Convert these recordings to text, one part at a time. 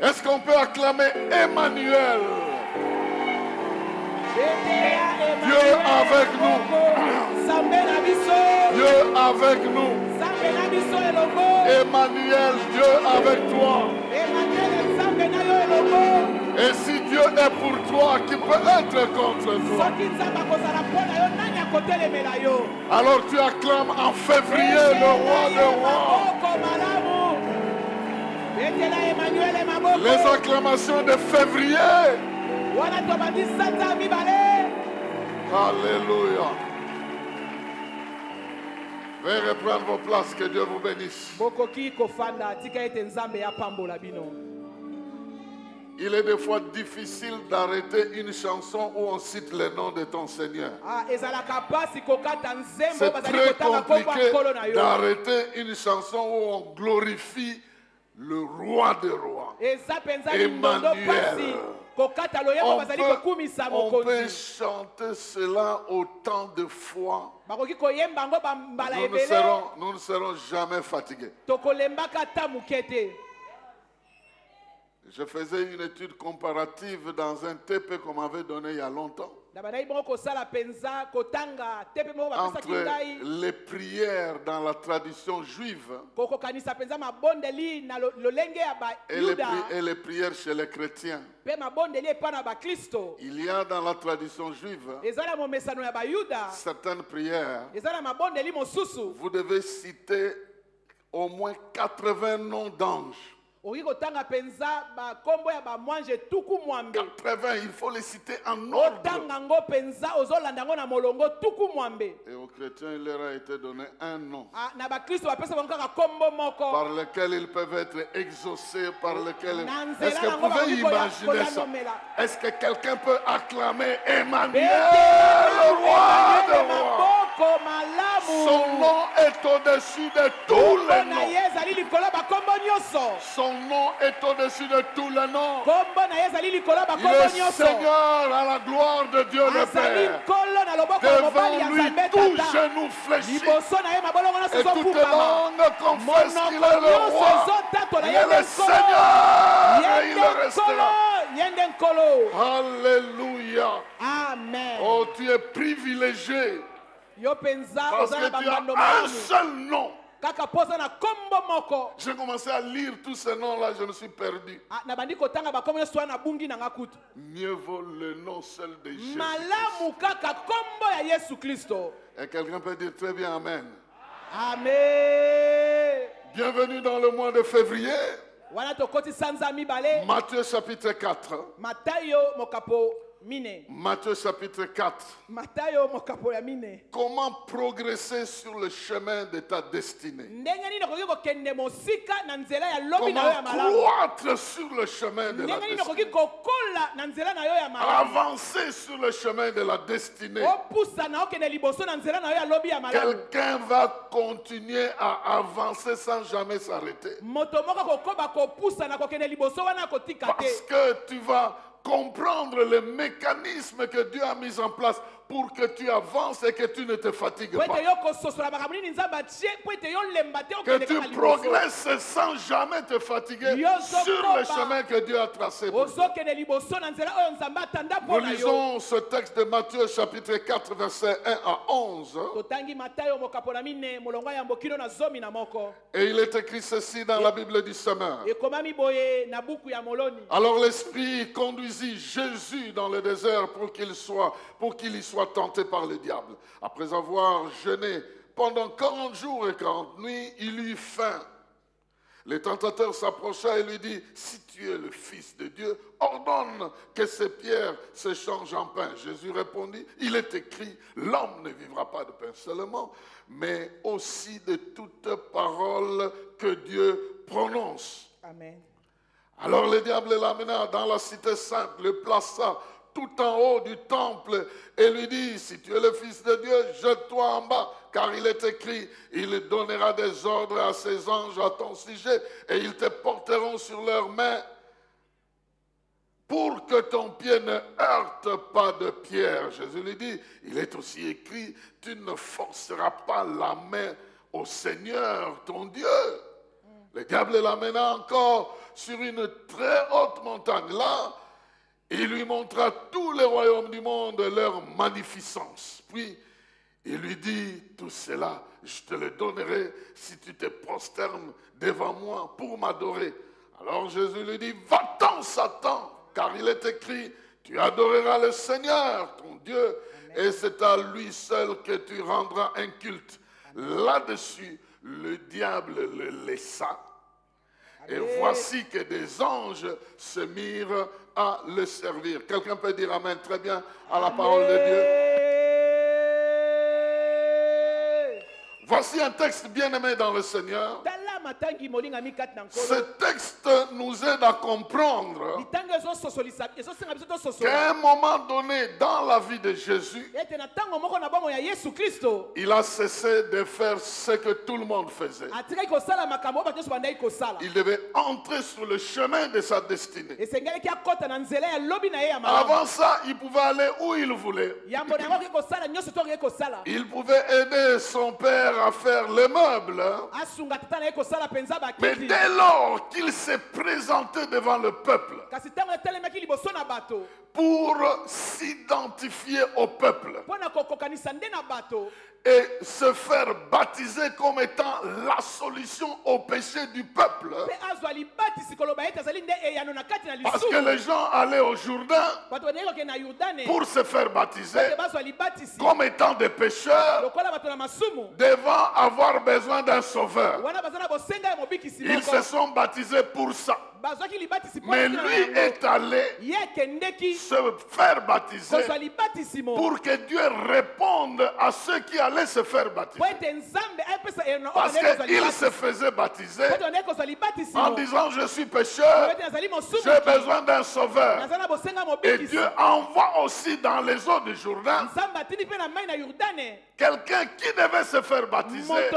Est-ce qu'on peut acclamer Emmanuel? Dieu avec nous. Dieu avec nous. Emmanuel, Dieu avec toi. Et si Dieu est pour toi, qui peut être contre toi? Alors tu acclames en février le roi des rois. Les acclamations de février. Alléluia. Veuillez reprendre vos places, que Dieu vous bénisse. Il est des fois difficile d'arrêter une chanson où on cite le nom de ton Seigneur. C'est très compliqué d'arrêter une chanson où on glorifie le roi des rois. Emmanuel. On peut chanter cela autant de fois. Nous ne serons jamais fatigués. Je faisais une étude comparative dans un TP qu'on m'avait donné il y a longtemps. Entre les prières dans la tradition juive et les prières chez les chrétiens. Il y a dans la tradition juive certaines prières. Vous devez citer au moins 80 noms d'anges. 80, il faut les citer en ordre. Et aux chrétiens, il leur a été donné un nom par lequel ils peuvent être exaucés, par lequel... Est-ce que vous pouvez imaginer ça? Est-ce que quelqu'un peut acclamer Emmanuel, le roi des rois? Son nom est au-dessus de tous les noms. Son nom est au-dessus de tous les noms. Il est Seigneur à la gloire de Dieu le Père. Devant lui, tout genou fléchit. Et toute langue confesse qu'il est le roi. Il est le Seigneur et il le restera. Alléluia. Amen. Oh, tu es privilégié. Parce que tu as un seul nom. J'ai commencé à lire tous ces noms-là, je me suis perdu. Mieux vaut le nom seul de Jésus. Et quelqu'un peut dire très bien Amen. Amen. Bienvenue dans le mois de février. Matthieu chapitre 4. Matthieu chapitre 4. Comment progresser sur le chemin de ta destinée? Comment croître sur le chemin de la destinée? Avancer sur le chemin de la destinée. Quelqu'un va continuer à avancer sans jamais s'arrêter. Parce que tu vas comprendre le mécanisme que Dieu a mis en place pour que tu avances et que tu ne te fatigues pas. Que tu progresses sans jamais te fatiguer sur le chemin que Dieu a tracé pour toi. Nous lisons ce texte de Matthieu chapitre 4 versets 1 à 11. Et il est écrit ceci dans la Bible du Semeur. Alors l'Esprit conduisit Jésus dans le désert pour qu'il y soit tenté par le diable. Après avoir jeûné pendant 40 jours et 40 nuits, il eut faim. Le tentateur s'approcha et lui dit: si tu es le Fils de Dieu, ordonne que ces pierres se changent en pain. Jésus répondit: il est écrit, l'homme ne vivra pas de pain seulement, mais aussi de toute parole que Dieu prononce. Amen. Alors le diable l'amena dans la cité sainte, le plaça tout en haut du temple et lui dit: si tu es le Fils de Dieu, jette-toi en bas, car il est écrit, il donnera des ordres à ses anges à ton sujet et ils te porteront sur leurs mains pour que ton pied ne heurte pas de pierre. Jésus lui dit: il est aussi écrit, tu ne forceras pas la main au Seigneur ton Dieu. Le diable l'amena encore sur une très haute montagne. Là, il lui montra tous les royaumes du monde et leur magnificence. Puis, il lui dit, tout cela, je te le donnerai si tu te prosternes devant moi pour m'adorer. Alors Jésus lui dit, va-t'en Satan, car il est écrit, tu adoreras le Seigneur, ton Dieu, et c'est à lui seul que tu rendras un culte. Là-dessus, le diable le laissa. Et voici que des anges se mirent à le servir. Quelqu'un peut dire amen très bien à la parole de Dieu. Voici un texte bien-aimé dans le Seigneur. Ce texte nous aide à comprendre qu'à un moment donné dans la vie de Jésus, il a cessé de faire ce que tout le monde faisait. Il devait entrer sur le chemin de sa destinée. Avant ça, il pouvait aller où il voulait. Il pouvait aider son père à faire les meubles. Mais dès lors qu'il s'est présenté devant le peuple pour s'identifier au peuple et se faire baptiser comme étant la solution au péché du peuple, parce que les gens allaient au Jourdain pour se faire baptiser comme étant des pécheurs devant avoir besoin d'un sauveur. Ils se sont baptisés pour ça. Mais lui est allé se faire baptiser pour que Dieu réponde à ceux qui allaient se faire baptiser. Parce qu'il se faisait baptiser en disant je suis pécheur, j'ai besoin d'un sauveur. Et Dieu envoie aussi dans les eaux du Jourdain quelqu'un qui devait se faire baptiser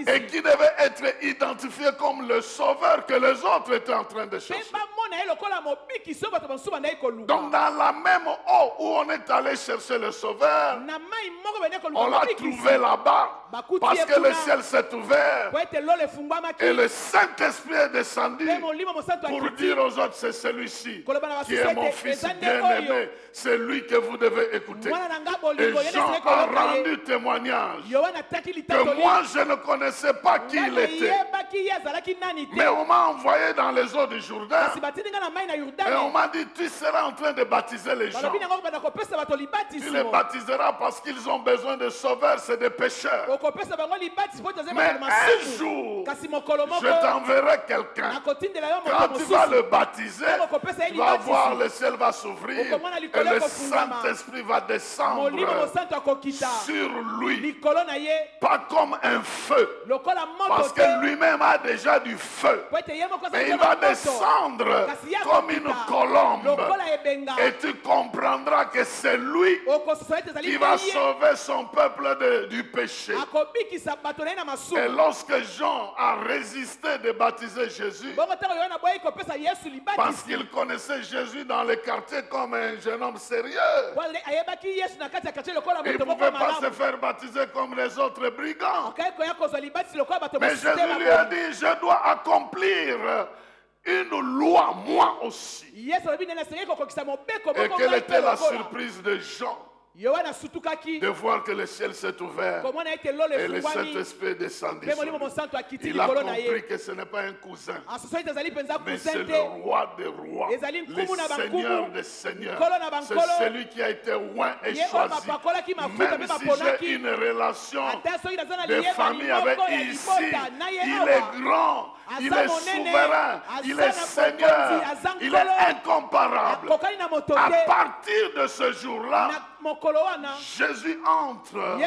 et qui devait être identifié comme le sauveur que les autres étaient en train de chercher. Donc dans la même eau où on est allé chercher le sauveur, on l'a trouvé là-bas. Parce que le ciel s'est ouvert et le Saint-Esprit est descendu pour dire aux autres, c'est celui-ci qui est mon fils bien-aimé, c'est lui que vous devez écouter. Et Jean a rendu témoignage que moi je ne connaissais pas qui il était, mais on m'a envoyé dans les eaux du Jourdain et on m'a dit, tu seras en train de baptiser les gens. Tu les baptiseras parce qu'ils ont besoin de sauveurs, c'est des pécheurs. Mais un jour, je t'enverrai quelqu'un. Quand tu vas le baptiser, tu vas voir, le ciel va s'ouvrir et le Saint-Esprit va descendre sur lui. Pas comme un feu, parce que lui-même a déjà du feu. Mais il va descendre comme une colombe. Et tu comprendras que c'est lui qui va sauver son peuple du péché. Et lorsque Jean a résisté de baptiser Jésus, parce qu'il connaissait Jésus dans les quartiers comme un jeune homme sérieux, il ne pouvait pas se faire baptiser comme les autres brigands. Mais Jésus lui a dit, je dois accomplir une loi moi aussi. Et quelle était la surprise de Jean? De voir que le ciel s'est ouvert et le Saint-Esprit est descendu sur lui. Il a compris que ce n'est pas un cousin, mais c'est le roi des rois, le Seigneur des seigneurs. C'est celui qui a été oint et choisi. Même si j'ai une relation de famille avec ici, il est grand, il est souverain, il est Seigneur, il est incomparable. À partir de ce jour-là, Jésus entre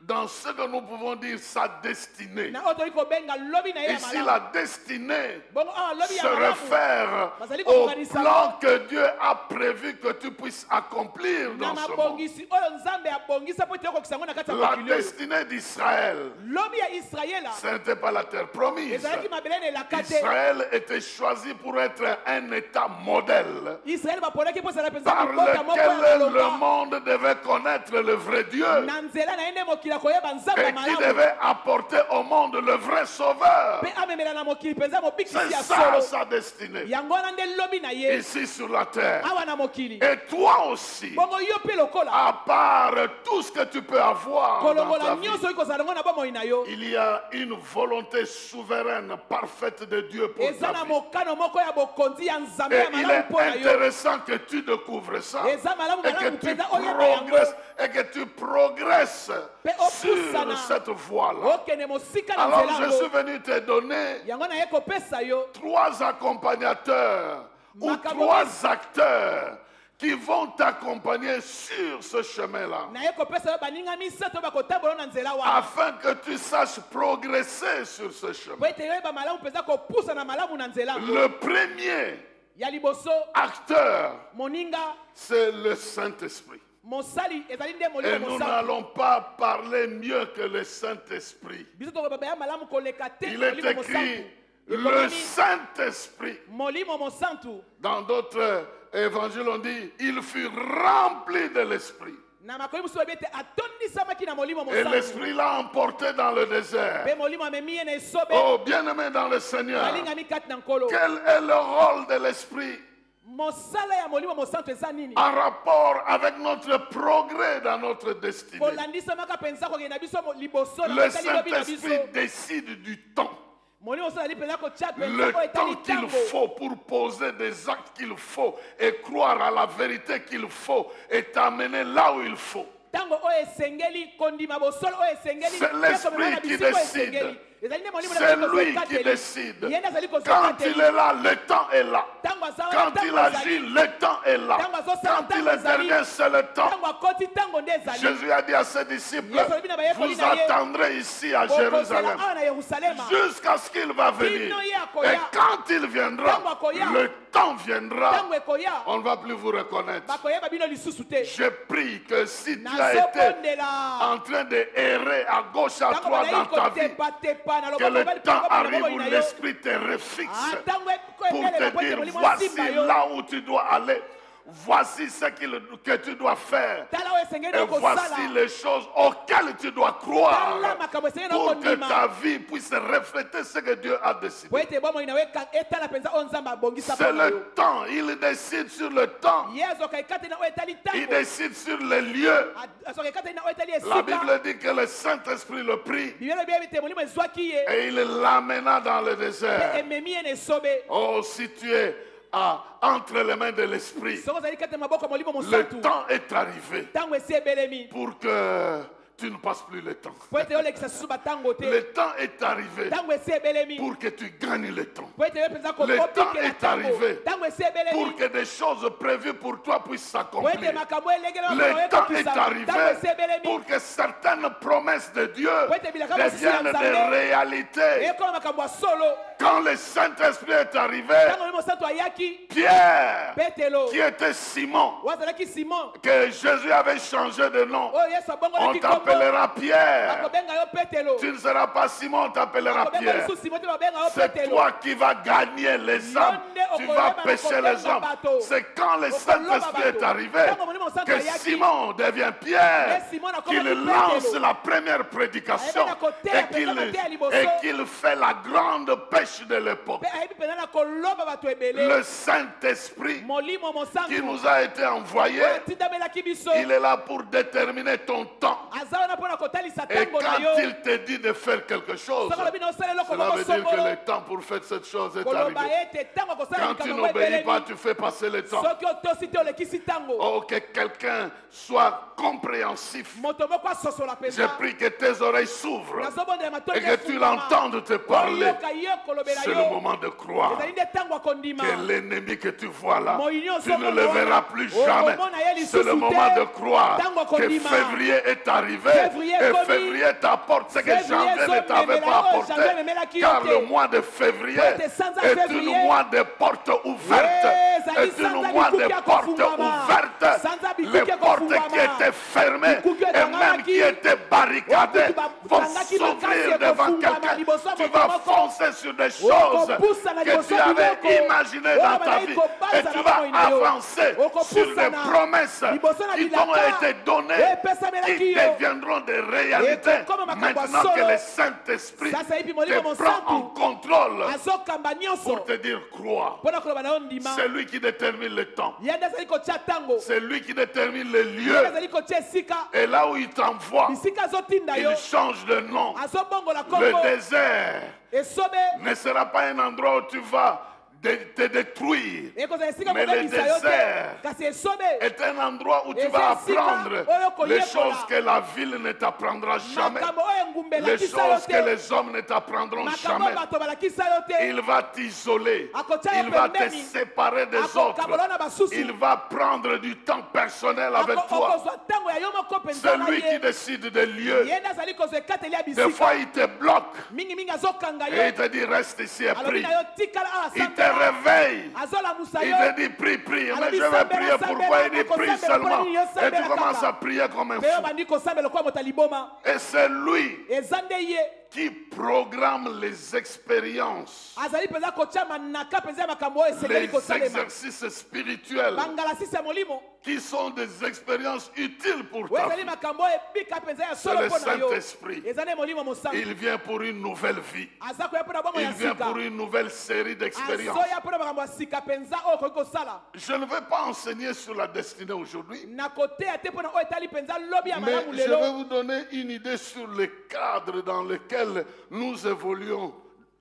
dans ce que nous pouvons dire sa destinée. Et si la destinée se réfère au plan que Dieu a prévu que tu puisses accomplir dans ce monde. La destinée d'Israël, ce n'était pas la terre promise. Israël était choisi pour être un État modèle par lequel le monde devait connaître le vrai Dieu. qui devait apporter au monde le vrai sauveur. C'est ça sa destinée. Ici sur la terre. Et toi aussi, à part tout ce que tu peux avoir dans ta vie, il y a une volonté souveraine, parfaite de Dieu pour ta vie. Et il est intéressant que tu découvres ça et que tu progresses sur cette voie-là. Alors je suis venu te donner 3 accompagnateurs ou 3 acteurs qui vont t'accompagner sur ce chemin-là, afin que tu saches progresser sur ce chemin. Le premier acteur, c'est le Saint-Esprit. Et nous n'allons pas parler mieux que le Saint-Esprit. Il est écrit le Saint-Esprit. Dans d'autres évangiles, on dit il fut rempli de l'Esprit. Et l'Esprit l'a emporté dans le désert. Oh, bien-aimé dans le Seigneur, quel est le rôle de l'Esprit en rapport avec notre progrès dans notre destinée? Le Saint-Esprit décide du temps. Le temps qu'il faut pour poser des actes qu'il faut et croire à la vérité qu'il faut et t'amener là où il faut. C'est l'Esprit qui décide. C'est lui qui décide. Quand il est là, le temps est là. Quand il agit, le temps est là. Quand il intervient, c'est le temps. Jésus a dit à ses disciples, vous attendrez ici à Jérusalem jusqu'à ce qu'il va venir. Et quand il viendra, le temps viendra, on ne va plus vous reconnaître. Je prie que si tu as été en train d'errer à gauche, à droite dans ta vie, que le temps arrive où l'Esprit te refixe pour te dire voici là où tu dois aller. Voici ce que tu dois faire. Et voici les choses auxquelles tu dois croire pour que ta vie puisse refléter ce que Dieu a décidé. C'est le temps. Il décide sur le temps. Il décide sur les lieux. La Bible dit que le Saint-Esprit le prit et il l'amena dans le désert. Oh, si tu es entre les mains de l'Esprit, le temps est arrivé pour que tu ne passes plus le temps. Le temps est arrivé pour que tu gagnes le temps. Le temps est arrivé pour que des choses prévues pour toi puissent s'accomplir. Le temps est arrivé pour que certaines promesses de Dieu deviennent des réalités. Quand le Saint-Esprit est arrivé, Pierre, qui était Simon, que Jésus avait changé de nom, on t'appellera Pierre. Tu ne seras pas Simon, on t'appellera Pierre. C'est toi qui vas gagner les âmes. Tu vas pécher les hommes. C'est quand le Saint-Esprit est arrivé que Simon devient Pierre, qu'il lance la première prédication et qu'il fait la grande pêche de l'époque. Le Saint-Esprit qui nous a été envoyé, il est là pour déterminer ton temps. Et quand il te dit de faire quelque chose, cela veut dire que le temps pour faire cette chose est arrivé. Quand tu n'obéis pas, tu fais passer le temps. Oh, que quelqu'un soit compréhensif. J'ai pris que tes oreilles s'ouvrent et que tu l'entendes te parler. C'est le moment de croire que l'ennemi que tu vois là, tu ne le verras plus jamais. C'est le moment de croire que février est arrivé et février t'apporte ce que janvier ne t'avait pas apporté. Car le mois de février est un mois de portes ouvertes. Est un mois de portes ouvertes. Les portes portes qui étaient fermées et même qui étaient barricadées vont s'ouvrir devant quelqu'un. Tu vas foncer sur des choses que tu avais imaginées dans ta vie et tu vas avancer sur des promesses qui t'ont été données, qui deviendront des réalités maintenant que le Saint-Esprit te prend en contrôle pour te dire crois. C'est lui qui détermine le temps. C'est lui qui détermine le lieu. Et là où il t'envoie, il change de nom. Le désert ne sera pas un endroit où tu vas te détruire. Mais le désert est un endroit où tu vas apprendre les choses que la ville ne t'apprendra jamais, les choses que les hommes ne t'apprendront jamais. Il va t'isoler, il va te séparer des autres, il va prendre du temps personnel avec toi. C'est lui qui décide des lieux. Des fois il te bloque et il te dit reste ici et prie. Il te réveille, il te dit prie, prie, mais je vais prier pourquoi? Il dit prie seulement et tu commences à prier comme un fou. Et c'est lui qui programme les expériences, les exercices spirituels qui sont des expériences utiles pour ta vie. C'est le Saint-Esprit. Il vient pour une nouvelle vie. Il vient pour une nouvelle série d'expériences. Je ne vais pas enseigner sur la destinée aujourd'hui, mais je vais vous donner une idée sur le cadre dans lequel nous évoluons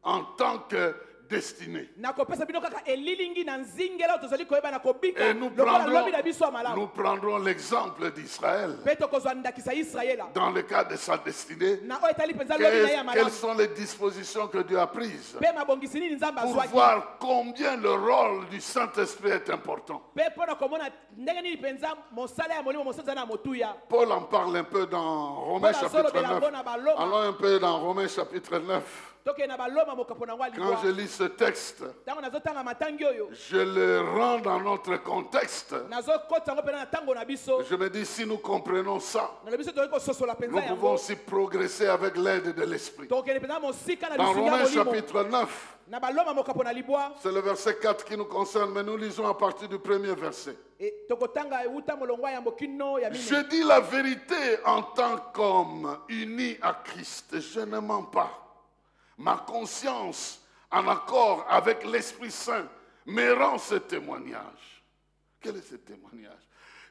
en tant que destinée. Et nous prendrons l'exemple d'Israël dans le cas de sa destinée. Quelles sont les dispositions que Dieu a prises pour voir combien le rôle du Saint-Esprit est important. Paul en parle un peu dans Romains chapitre 9. Allons un peu dans Romains chapitre 9. Quand je lis ce texte, je le rends dans notre contexte. Je me dis, si nous comprenons ça, nous pouvons aussi progresser avec l'aide de l'Esprit. Dans Romains chapitre 9, c'est le verset 4 qui nous concerne, mais nous lisons à partir du premier verset. Je dis la vérité en tant qu'homme uni à Christ, je ne mens pas. Ma conscience, en accord avec l'Esprit Saint, me rend ce témoignage. Quel est ce témoignage?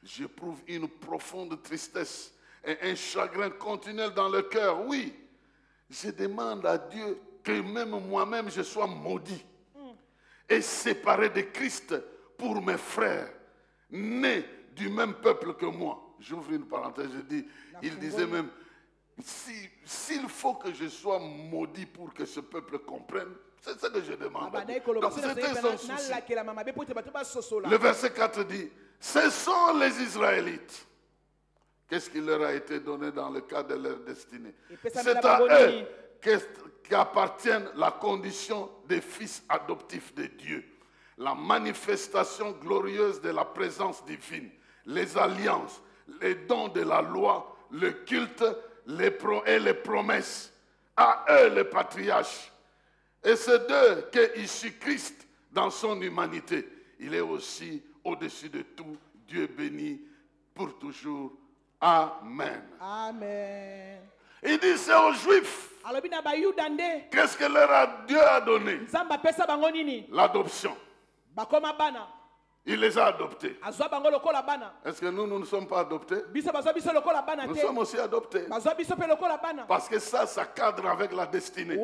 J'éprouve une profonde tristesse et un chagrin continuel dans le cœur. Oui, je demande à Dieu que même moi-même je sois maudit et séparé de Christ pour mes frères, nés du même peuple que moi. J'ouvre une parenthèse, je dis, il disait même, s'il faut que je sois maudit pour que ce peuple comprenne, c'est ce que je demande. Donc c'était son souci. Le verset 4 dit, ce sont les Israélites. Qu'est-ce qui leur a été donné dans le cadre de leur destinée? C'est à eux qu'appartiennent la condition des fils adoptifs de Dieu, la manifestation glorieuse de la présence divine, les alliances, les dons de la loi, le culte et les promesses. À eux les patriarches. Et c'est d'eux qu'est issu Christ dans son humanité. Il est aussi au-dessus de tout. Dieu béni pour toujours. Amen. Amen. Il dit c'est aux Juifs. Qu'est-ce que Dieu a donné? L'adoption. Il les a adoptés. Est-ce que nous ne sommes pas adoptés? Nous sommes aussi adoptés. Parce que ça cadre avec la destinée.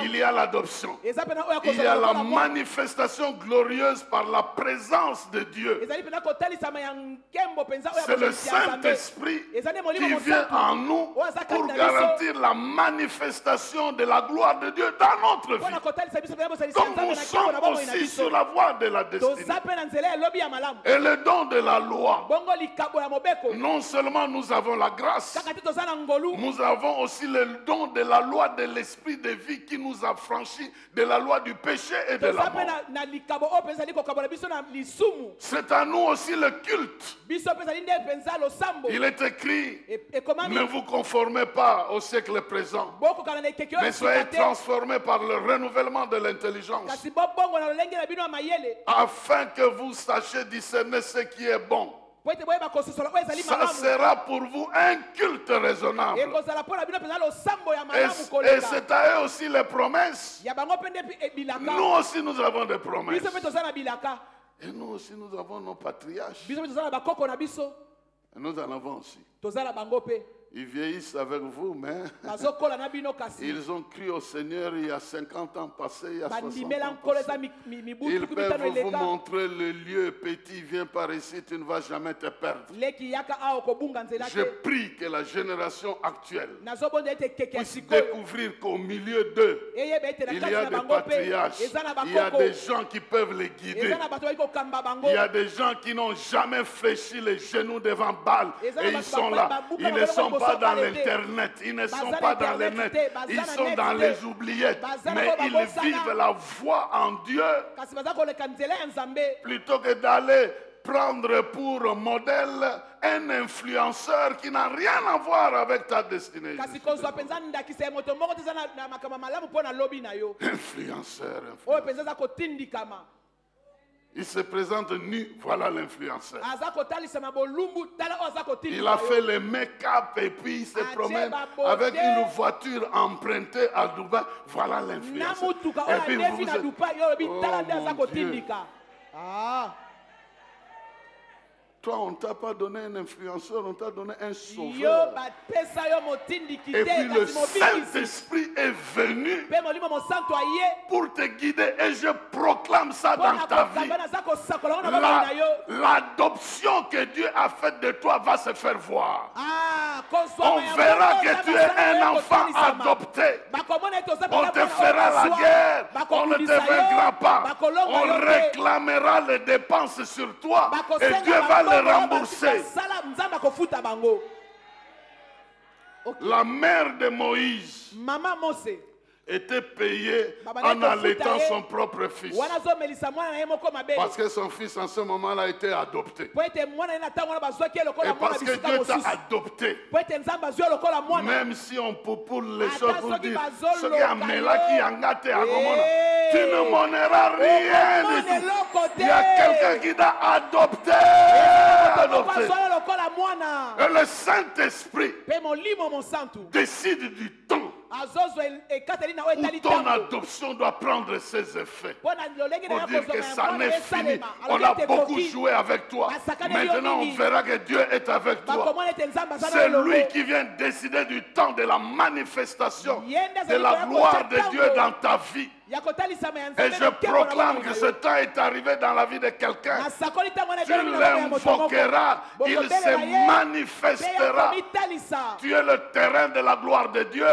Il y a l'adoption. Il y a la manifestation glorieuse par la présence de Dieu. C'est le Saint-Esprit qui vient en nous pour garantir la manifestation de la gloire de Dieu dans notre vie. Donc nous sommes aussi sur la voie de la destinée. destinée. Et le don de la loi, non seulement nous avons la grâce, nous avons aussi le don de la loi de l'esprit de vie qui nous a franchis de la loi du péché et de la mort. C'est à nous aussi le culte. Il est écrit, ne vous conformez pas au siècle présent, mais soyez transformés par le renouvellement de l'intelligence, afin que vous sachiez discerner ce qui est bon. Ça sera pour vous un culte raisonnable. Et c'est à eux aussi les promesses. Nous aussi nous avons des promesses. Et nous aussi nous avons nos patriarches. Et nous en avons aussi. Ils vieillissent avec vous, mais ils ont cru au Seigneur il y a 50 ans passés, il y a 60 ans passés. Ils peuvent vous montrer le lieu petit, viens par ici, tu ne vas jamais te perdre. Je prie que la génération actuelle puisse découvrir qu'au milieu d'eux, il y a des patriarches, il y a des gens qui peuvent les guider. Il y a des gens qui n'ont jamais fléchi les genoux devant Baal et ils sont là. Ils ne sont pas dans l'internet, ils ne sont pas dans les nets, ils sont dans les oubliettes, mais ils vivent la foi en Dieu plutôt que d'aller prendre pour modèle un influenceur qui n'a rien à voir avec ta destinée. Influenceur. Il se présente nu, voilà l'influenceur. Il a fait le make-up et puis il se promène avec une voiture empruntée à Dubaï, voilà l'influenceur. Et puis vous êtes... Oh mon Dieu. Toi, on ne t'a pas donné un influenceur, on t'a donné un sauveur. Et puis le Saint-Esprit est venu pour te guider. Et je proclame ça dans ta vie. L'adoption que Dieu a faite de toi va se faire voir. On verra que tu es un enfant adopté. On te fera la guerre. On ne te vaincra pas. On réclamera les dépenses sur toi. Et Dieu va le rembourser. La mère de Moïse était payée en allaitant son propre fils. Parce que son fils en ce moment-là était adopté. Et parce que Dieu t'a adopté. Même si on poupoule les choses pour dire ce qui a mêlé qui a gâté à Gomona, tu ne monneras rien du tout. Il y a quelqu'un qui t'a adopté. Et le Saint-Esprit décide du temps où ton adoption doit prendre ses effets. Pour dire que ça n'est fini. On a beaucoup joué avec toi. Maintenant, on verra que Dieu est avec toi. C'est lui qui vient décider du temps de la manifestation de la gloire de Dieu dans ta vie. Et je proclame que ce temps est arrivé dans la vie de quelqu'un. Tu l'invoqueras, il se manifestera. Tu es le terrain de la gloire de Dieu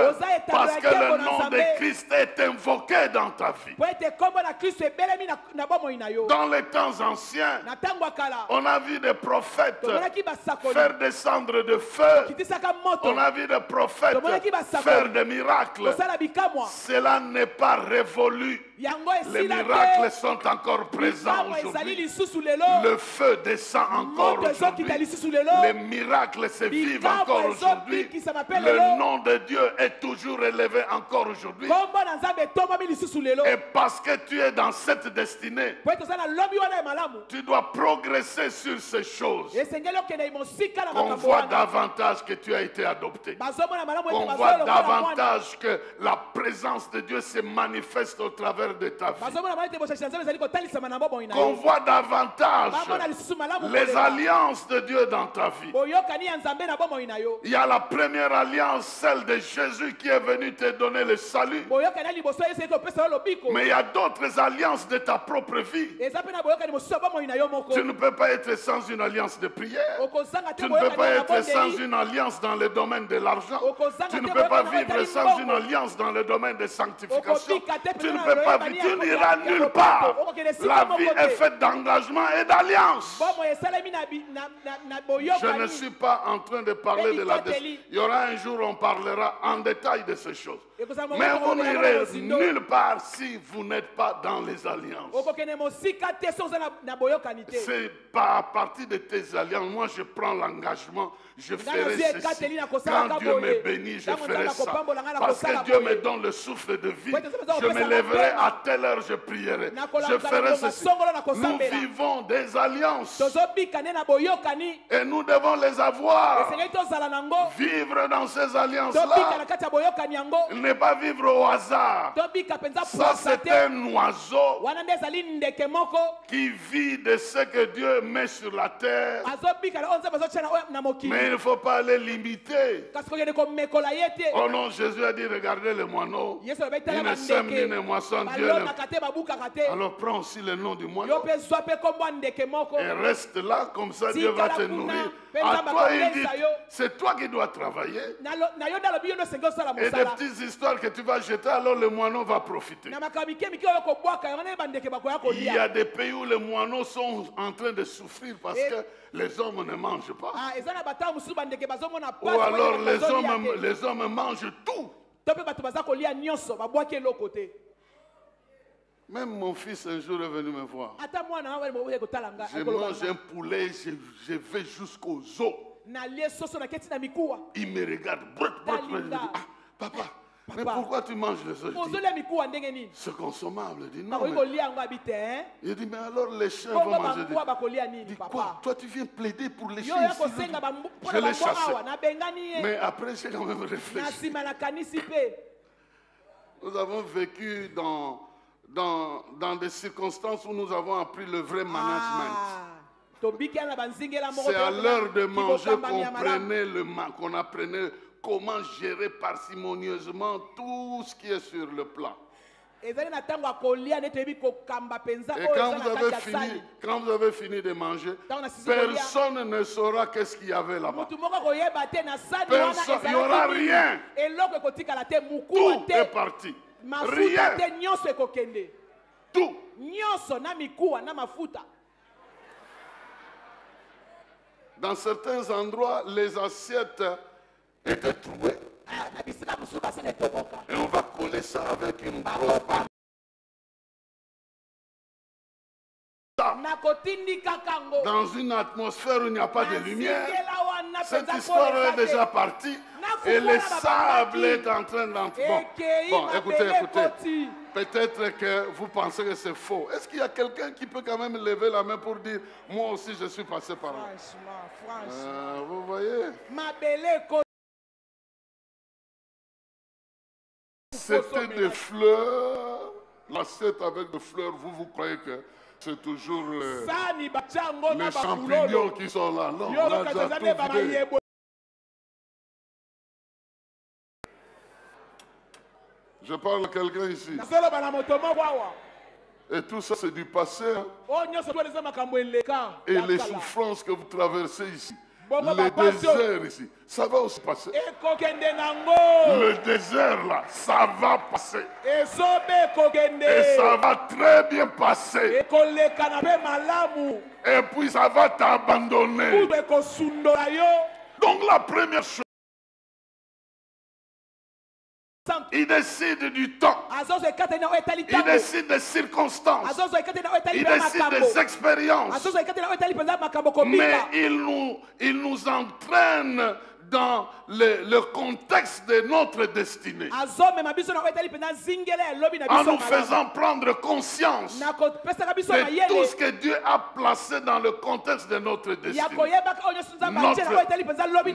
parce que le nom de Christ est invoqué dans ta vie. Dans les temps anciens, on a vu des prophètes faire descendre de feu. On a vu des prophètes faire des miracles. Cela n'est pas révolu. Les miracles sont encore présents aujourd'hui. Le feu descend encore aujourd'hui. Les miracles se vivent encore aujourd'hui. Le nom de Dieu est toujours élevé encore aujourd'hui. Et parce que tu es dans cette destinée, tu dois progresser sur ces choses. On voit davantage que tu as été adopté. On voit davantage que la présence de Dieu se manifeste au travers de ta vie. Qu'on voit davantage les alliances de Dieu dans ta vie. Il y a la première alliance, celle de Jésus qui est venu te donner le salut. Mais il y a d'autres alliances de ta propre vie. Tu ne peux pas être sans une alliance de prière. Tu ne peux pas être sans une alliance dans le domaine de l'argent. Tu ne peux pas vivre sans une alliance dans le domaine de sanctification. Tu ne peux pas tu n'iras nulle part. La vie est faite d'engagement et d'alliance. Je ne suis pas en train de parler de la destinée. Il y aura un jour où on parlera en détail de ces choses. Mais vous n'irez nulle part si vous n'êtes pas dans les alliances. C'est pas à partir de tes alliances. Moi, je prends l'engagement. Je ferai ceci. Quand Dieu me bénit, je ferai ça. Parce que Dieu me donne le souffle de vie. Je me lèverai à telle heure, je prierai. Je ferai ceci. Nous vivons des alliances. Et nous devons les avoir. Vivre dans ces alliances-là. Ne pas vivre au hasard. Ça, c'est un oiseau qui vit de ce que Dieu met sur la terre. Mais il ne faut pas les limiter. Oh non, Jésus a dit, regardez le moineau. Il ne sème ni ne moissonne, Dieu. Alors prends aussi le nom du moineau. Et reste là, comme ça Dieu va te nourrir. À toi, il dit, c'est toi qui dois travailler. Et des petites histoires que tu vas jeter, alors le moineau va profiter. Il y a des pays où les moineaux sont en train de souffrir parce que les hommes ne mangent pas. Ou alors les hommes mangent tout. Même mon fils un jour est venu me voir. Je mange un poulet, je vais jusqu'aux os. Il me regarde. Il me dit, ah, papa, mais pourquoi tu manges les os? C'est consommable. Il dit non. Il dit, mais alors les chiens vont manger. Il dit, quoi? Toi tu viens plaider pour les chiens ici. Je les chassais. Mais après j'ai quand même réfléchi. Nous avons vécu dans des circonstances où nous avons appris le vrai management. C'est à l'heure de manger qu'on apprenait comment gérer parcimonieusement tout ce qui est sur le plat. Et quand vous avez fini de manger, personne ne saura qu'est-ce qu'il y avait là-bas. Il n'y aura rien. Tout est parti. Rien. Tout. Dans certains endroits, les assiettes étaient trouées. Et on va coller ça avec une brosse. Dans une atmosphère où il n'y a pas de lumière, cette histoire est déjà partie et le sable est en train d'entrer. Bon, écoutez. Peut-être que vous pensez que c'est faux. Est-ce qu'il y a quelqu'un qui peut quand même lever la main pour dire, moi aussi je suis passé par là? Franchement. Vous voyez? C'était des fleurs. L'assiette avec des fleurs, vous croyez que c'est toujours les champignons qui sont là. Non, on a déjà tout vidé. Je parle à quelqu'un ici. Et tout ça, c'est du passé. Hein? Et les souffrances que vous traversez ici. Le désert ici, ça va aussi passer. Le désert là, ça va passer. Et ça va très bien passer. Et puis ça va t'abandonner. Donc la première chose, il décide du temps. Il décide des circonstances. Il décide des expériences. Mais il nous entraîne dans le contexte de notre destinée. En nous faisant prendre conscience de tout ce que Dieu a placé dans le contexte de notre destinée.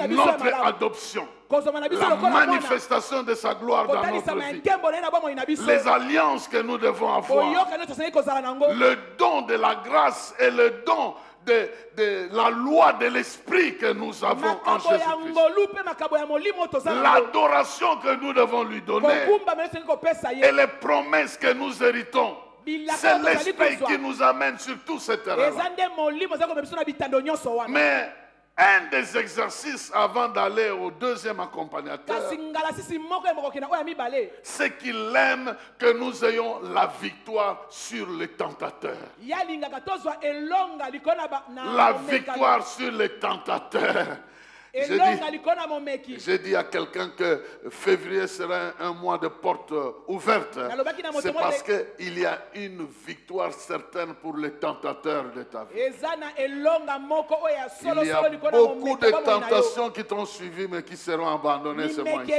Notre adoption. La manifestation de sa gloire dans notre vie. Les alliances que nous devons avoir. Le don de la grâce et le don de la loi de l'esprit que nous avons en Jésus-Christ. L'adoration que nous devons lui donner et les promesses que nous héritons. C'est l'esprit qui nous amène sur tout ce terrain. Mais Un des exercices avant d'aller au deuxième accompagnateur, c'est qu'il aime que nous ayons la victoire sur les tentateurs. La victoire sur les tentateurs. J'ai dit à quelqu'un que février sera un mois de portes ouvertes. C'est parce qu'il y a une victoire certaine pour les tentateurs de ta vie. Il y a beaucoup de tentations qui t'ont suivi mais qui seront abandonnées ce mois-ci.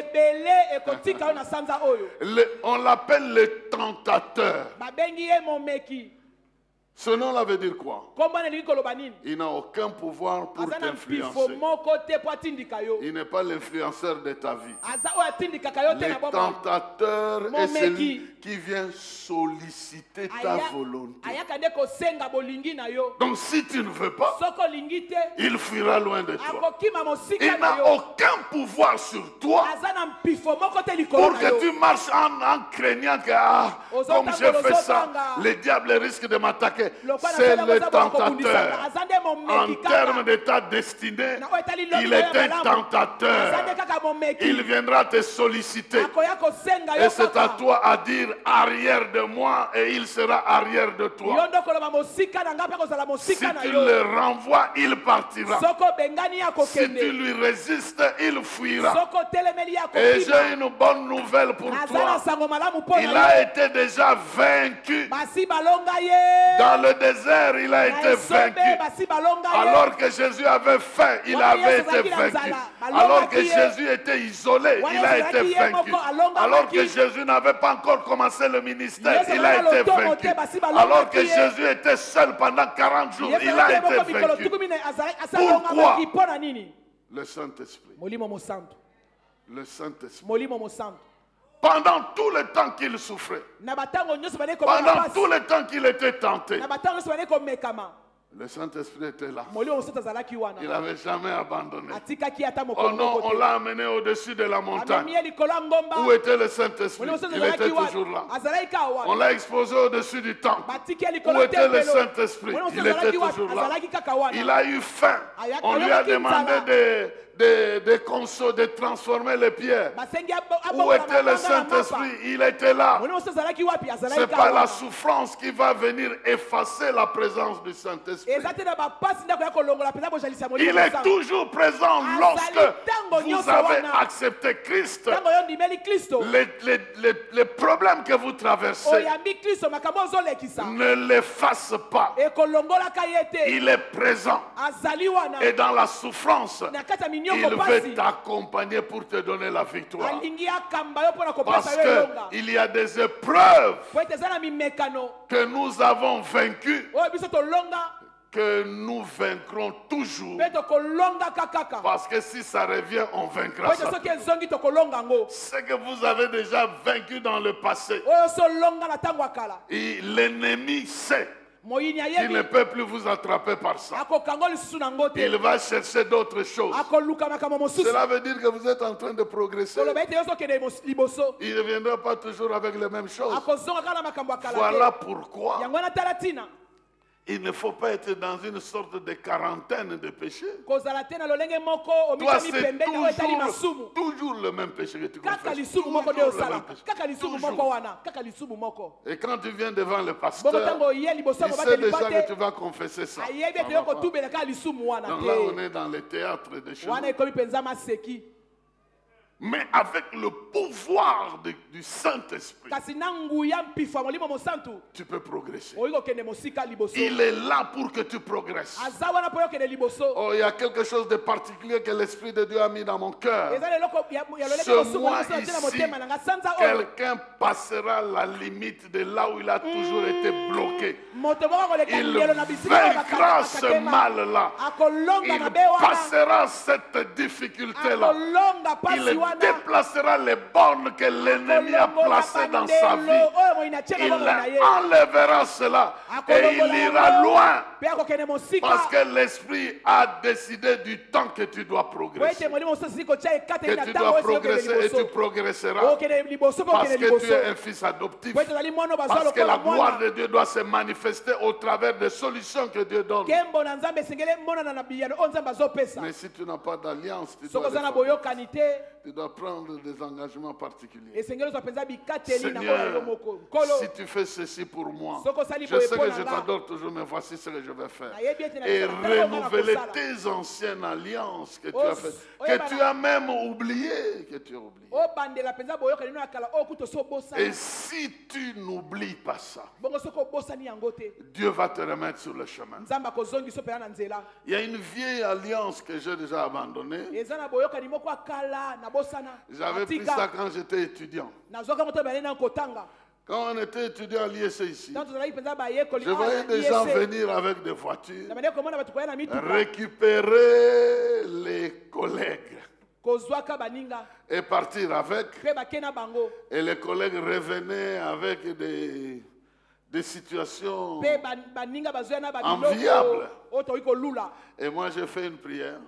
On l'appelle le tentateur. Ce nom-là veut dire quoi? Il n'a aucun pouvoir pour t'influencer. Il n'est pas l'influenceur de ta vie. Le tentateur est celui qui vient solliciter ta volonté. Donc si tu ne veux pas, il fuira loin de toi. Il n'a aucun pouvoir sur toi pour que tu marches en craignant que comme je fais ça, le diable risque de m'attaquer. C'est le tentateur. En termes de ta destinée, il est un tentateur. Il viendra te solliciter. Et c'est à toi à dire arrière de moi et il sera arrière de toi. Si tu le renvoies, il partira. Si tu lui résistes, il fuira. Et j'ai une bonne nouvelle pour toi. Il a été déjà vaincu. Dans le désert, il a été vaincu. Alors que Jésus avait faim, il avait été vaincu. Alors que Jésus était isolé, il a été vaincu. Alors que Jésus n'avait pas encore commencé le ministère, il a été vaincu. Alors que Jésus était seul pendant 40 jours, il a été vaincu. Pourquoi? Le Saint-Esprit. Le Saint-Esprit. Pendant tout le temps qu'il souffrait, pendant tout le temps qu'il était tenté, le Saint-Esprit était là. Il n'avait jamais abandonné. Oh non, on l'a amené au-dessus de la montagne. Où était le Saint-Esprit? Il était toujours là. On l'a exposé au-dessus du temple. Où était le Saint-Esprit? Il était toujours là. Il a eu faim. On lui a demandé de transformer les pierres. Où était le Saint-Esprit? Il était là. Ce n'est pas la souffrance qui va venir effacer la présence du Saint-Esprit. Il est toujours présent lorsque vous avez accepté Christ. Les problèmes que vous traversez ne l'effacent pas. Il est présent. Et dans la souffrance, il veut t'accompagner pour te donner la victoire. Parce qu'il y a des épreuves que nous avons vaincues, que nous vaincrons toujours. Parce que si ça revient, on vaincra ça. Ce que vous avez déjà vaincu dans le passé, et l'ennemi sait qu'il ne peut plus vous attraper par ça. Il va chercher d'autres choses. Cela veut dire que vous êtes en train de progresser. Il ne viendra pas toujours avec les mêmes choses. Voilà pourquoi il ne faut pas être dans une sorte de quarantaine de péchés. Toi, c'est toujours le même péché que tu confesses. Et quand tu viens devant le pasteur, il sait déjà que tu vas confesser ça. Donc là, on est dans le théâtre des choses. Mais avec le pouvoir du Saint-Esprit, tu peux progresser. Il est là pour que tu progresses. Oh, il y a quelque chose de particulier que l'Esprit de Dieu a mis dans mon cœur. Ce mois-ci, quelqu'un passera la limite de là où il a toujours été bloqué. Il vaincra ce mal-là. Il passera cette difficulté-là. Il déplacera les bornes que l'ennemi a placées dans sa vie. Il enlèvera cela et il ira loin. Parce que l'esprit a décidé du temps que tu dois progresser. Que tu dois progresser et tu progresseras. Parce que tu es un fils adoptif. Parce que la gloire de Dieu doit se manifester au travers des solutions que Dieu donne. Mais si tu n'as pas d'alliance, tu dois prendre des engagements particuliers. Seigneur, si tu fais ceci pour moi, je sais que je t'adore toujours, mais voici ce que je vais faire. Et renouveler tes anciennes alliances que tu as faites, que tu as même oubliées, que tu as oubliées. Et si tu n'oublies pas ça, Dieu va te remettre sur le chemin. Il y a une vieille alliance que j'ai déjà abandonnée. J'avais pris ça quand j'étais étudiant. Quand on était étudiant à l'IEC ici, je voyais des gens venir avec des voitures, récupérer les collègues et partir avec. Et les collègues revenaient avec des situations enviables. Et moi j'ai fait une prière.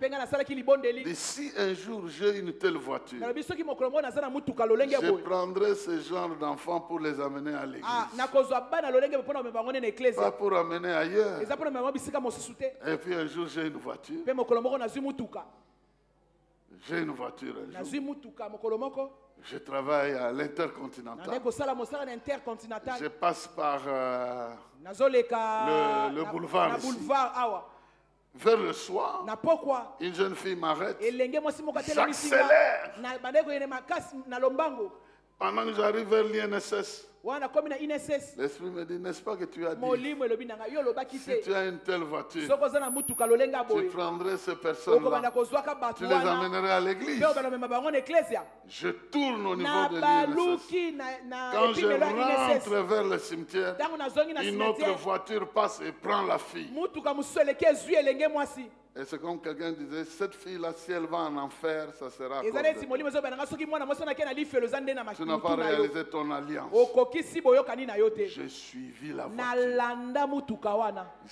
Si un jour j'ai une telle voiture, je prendrai ce genre d'enfants pour les amener à l'église. Pas pour amener ailleurs. Et puis un jour j'ai une voiture. J'ai une voiture un jour. Je travaille à l'Intercontinental. Je passe par le boulevard ici. Vers le soir, une jeune fille m'arrête. J'accélère. Pendant que j'arrive vers l'INSS, l'esprit me dit, n'est-ce pas que tu as dit, si tu as une telle voiture, tu prendrais ces personnes-là, tu les amènerais à l'église. Je tourne au niveau de l'INSS. Quand je rentre vers le cimetière, une autre voiture passe et prend la fille. Et c'est comme quelqu'un disait, cette fille-là, si elle va en enfer, ça sera comme ça. Tu n'as pas réalisé ton alliance. J'ai suivi la voiture.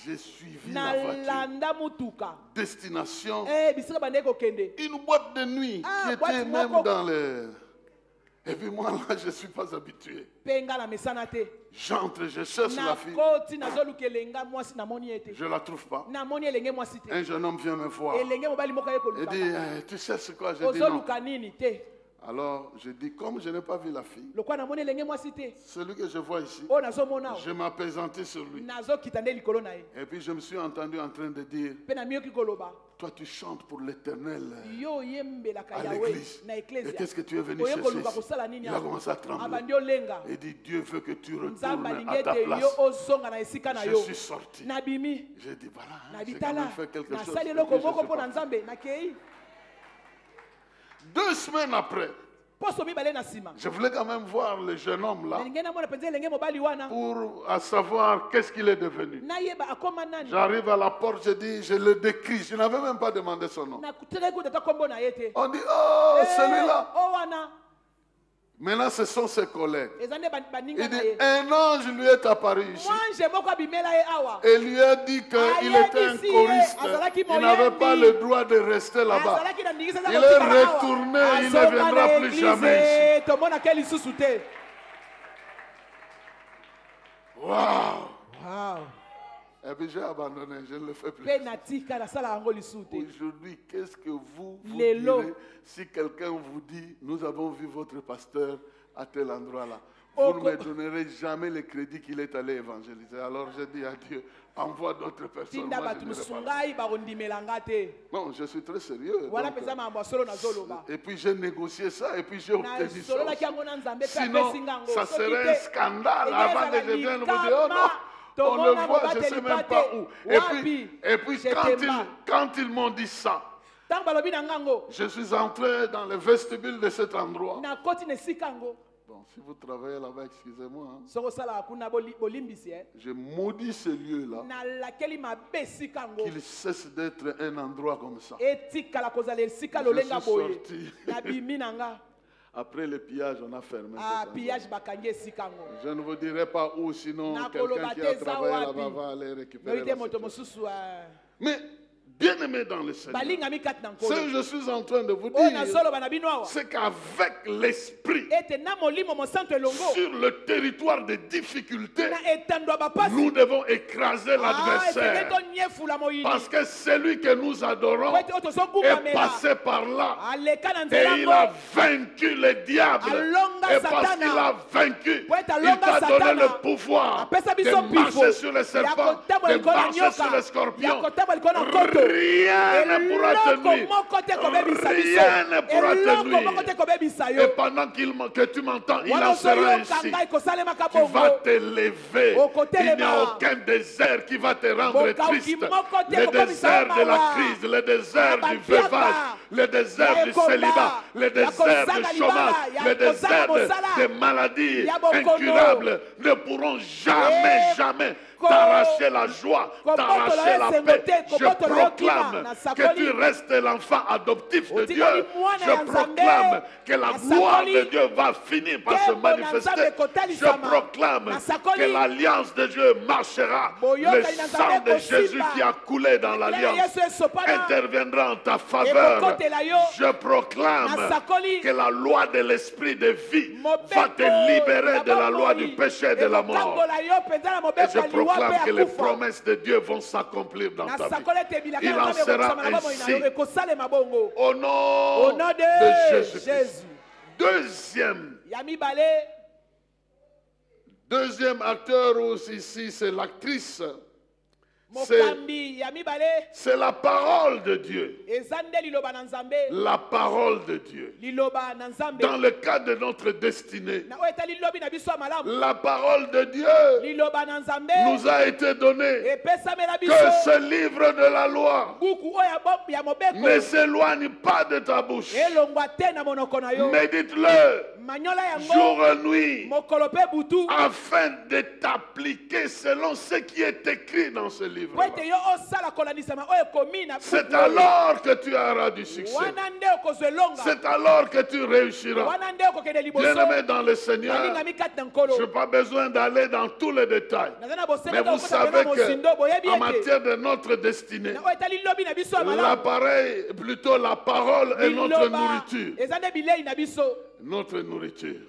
J'ai suivi la voiture. Destination, une boîte de nuit qui était même dans les... Et puis moi là, je ne suis pas habitué. J'entre, je cherche la fille. Je ne la trouve pas. Un jeune homme vient me voir. Il dit, tu cherches quoi? Je dis non. Alors je dis, comme je n'ai pas vu la fille, celui que je vois ici, je m'apaisantis sur lui. Et puis je me suis entendu en train de dire, toi tu chantes pour l'Éternel à l'église. Et qu'est-ce que tu es venu chercher ici? Il a commencé à trembler. Il dit, Dieu veut que tu retournes à ta place. Je suis sorti. J'ai dit, voilà, j'ai quand même fait quelque chose. 2 semaines après, je voulais quand même voir le jeune homme là pour savoir qu'est-ce qu'il est devenu. J'arrive à la porte, je le décris, je n'avais même pas demandé son nom. On dit, oh, celui-là. Maintenant, ce sont ses collègues. Il dit, un ange lui est apparu ici et lui a dit qu'il était un choriste. Il n'avait pas le droit de rester là-bas. Il est retourné, il ne viendra plus jamais ici. Waouh! Et puis j'ai abandonné, je ne le fais plus. Aujourd'hui, qu'est-ce que vous direz si quelqu'un vous dit, nous avons vu votre pasteur à tel endroit-là? Vous ne me donnerez jamais le crédit qu'il est allé évangéliser. Alors j'ai dit à Dieu, envoie d'autres personnes. Moi, non, je suis très sérieux. Donc, et puis j'ai négocié ça et puis j'ai obtenu ça. Sinon, ça serait un scandale avant que je vienne vous dire, oh non, on le voit, je ne sais même pas où. Et puis quand ils m'ont dit ça, je suis entré dans le vestibule de cet endroit. Bon, si vous travaillez là-bas, excusez-moi. Hein. Je Je maudis ce lieu-là. Qu'il cesse d'être un endroit comme ça. Je suis sorti. Après le pillage, on a fermé. Je ne vous dirai pas où, sinon quelqu'un qui a travaillé là-bas va aller récupérer la situation. Mais bien-aimé dans le Seigneur, ce que je suis en train de vous dire, c'est qu'avec l'esprit, sur le territoire des difficultés, nous devons écraser l'adversaire. Parce que celui que nous adorons est passé par là. Et il a vaincu le diable. Et parce qu'il a vaincu, il t'a donné le pouvoir de marcher sur les serpents, de marcher sur les scorpions. Rien ne pourra te nuire. Rien ne pourra te nuire. Et pendant que tu m'entends, il en sera ainsi. Tu vas te lever. Il n'y a aucun désert qui va te rendre triste. Le désert de la crise, le désert du veuvage, le désert du célibat, le désert du chômage, le désert des maladies incurables ne pourront jamais t'arracher la joie, t'arracher la paix. Je proclame que tu restes l'enfant adoptif de Dieu. Je proclame que la gloire de Dieu va finir par se manifester. Je proclame que l'alliance de Dieu marchera. Le sang de Jésus qui a coulé dans l'alliance interviendra en ta faveur. Je proclame que la loi de l'esprit de vie va te libérer de la loi du péché et de la mort. Et je proclame que les promesses de Dieu vont s'accomplir dans ta vie. Il en sera ainsi. Au nom de Jésus. Deuxième acteur ici, c'est l'actrice. C'est la parole de Dieu. La parole de Dieu. Dans le cadre de notre destinée, la parole de Dieu nous a été donnée. Que ce livre de la loi ne s'éloigne pas de ta bouche. Médite-le jour et nuit afin de t'appliquer selon ce qui est écrit dans ce livre. C'est alors que tu auras du succès. C'est alors que tu réussiras. Bien-aimé dans le Seigneur, je n'ai pas besoin d'aller dans tous les détails. Mais vous savez qu'en matière de notre destinée, l'appareil, plutôt la parole est notre nourriture. Notre nourriture.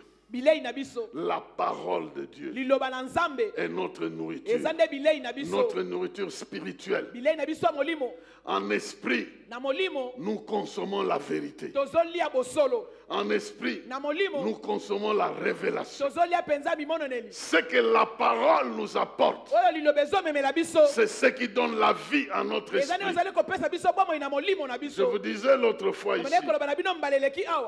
La parole de Dieu est notre nourriture. Notre nourriture spirituelle. En esprit, nous consommons la vérité. En esprit, nous consommons la révélation. Ce que la parole nous apporte, c'est ce qui donne la vie à notre esprit. Je vous disais l'autre fois ici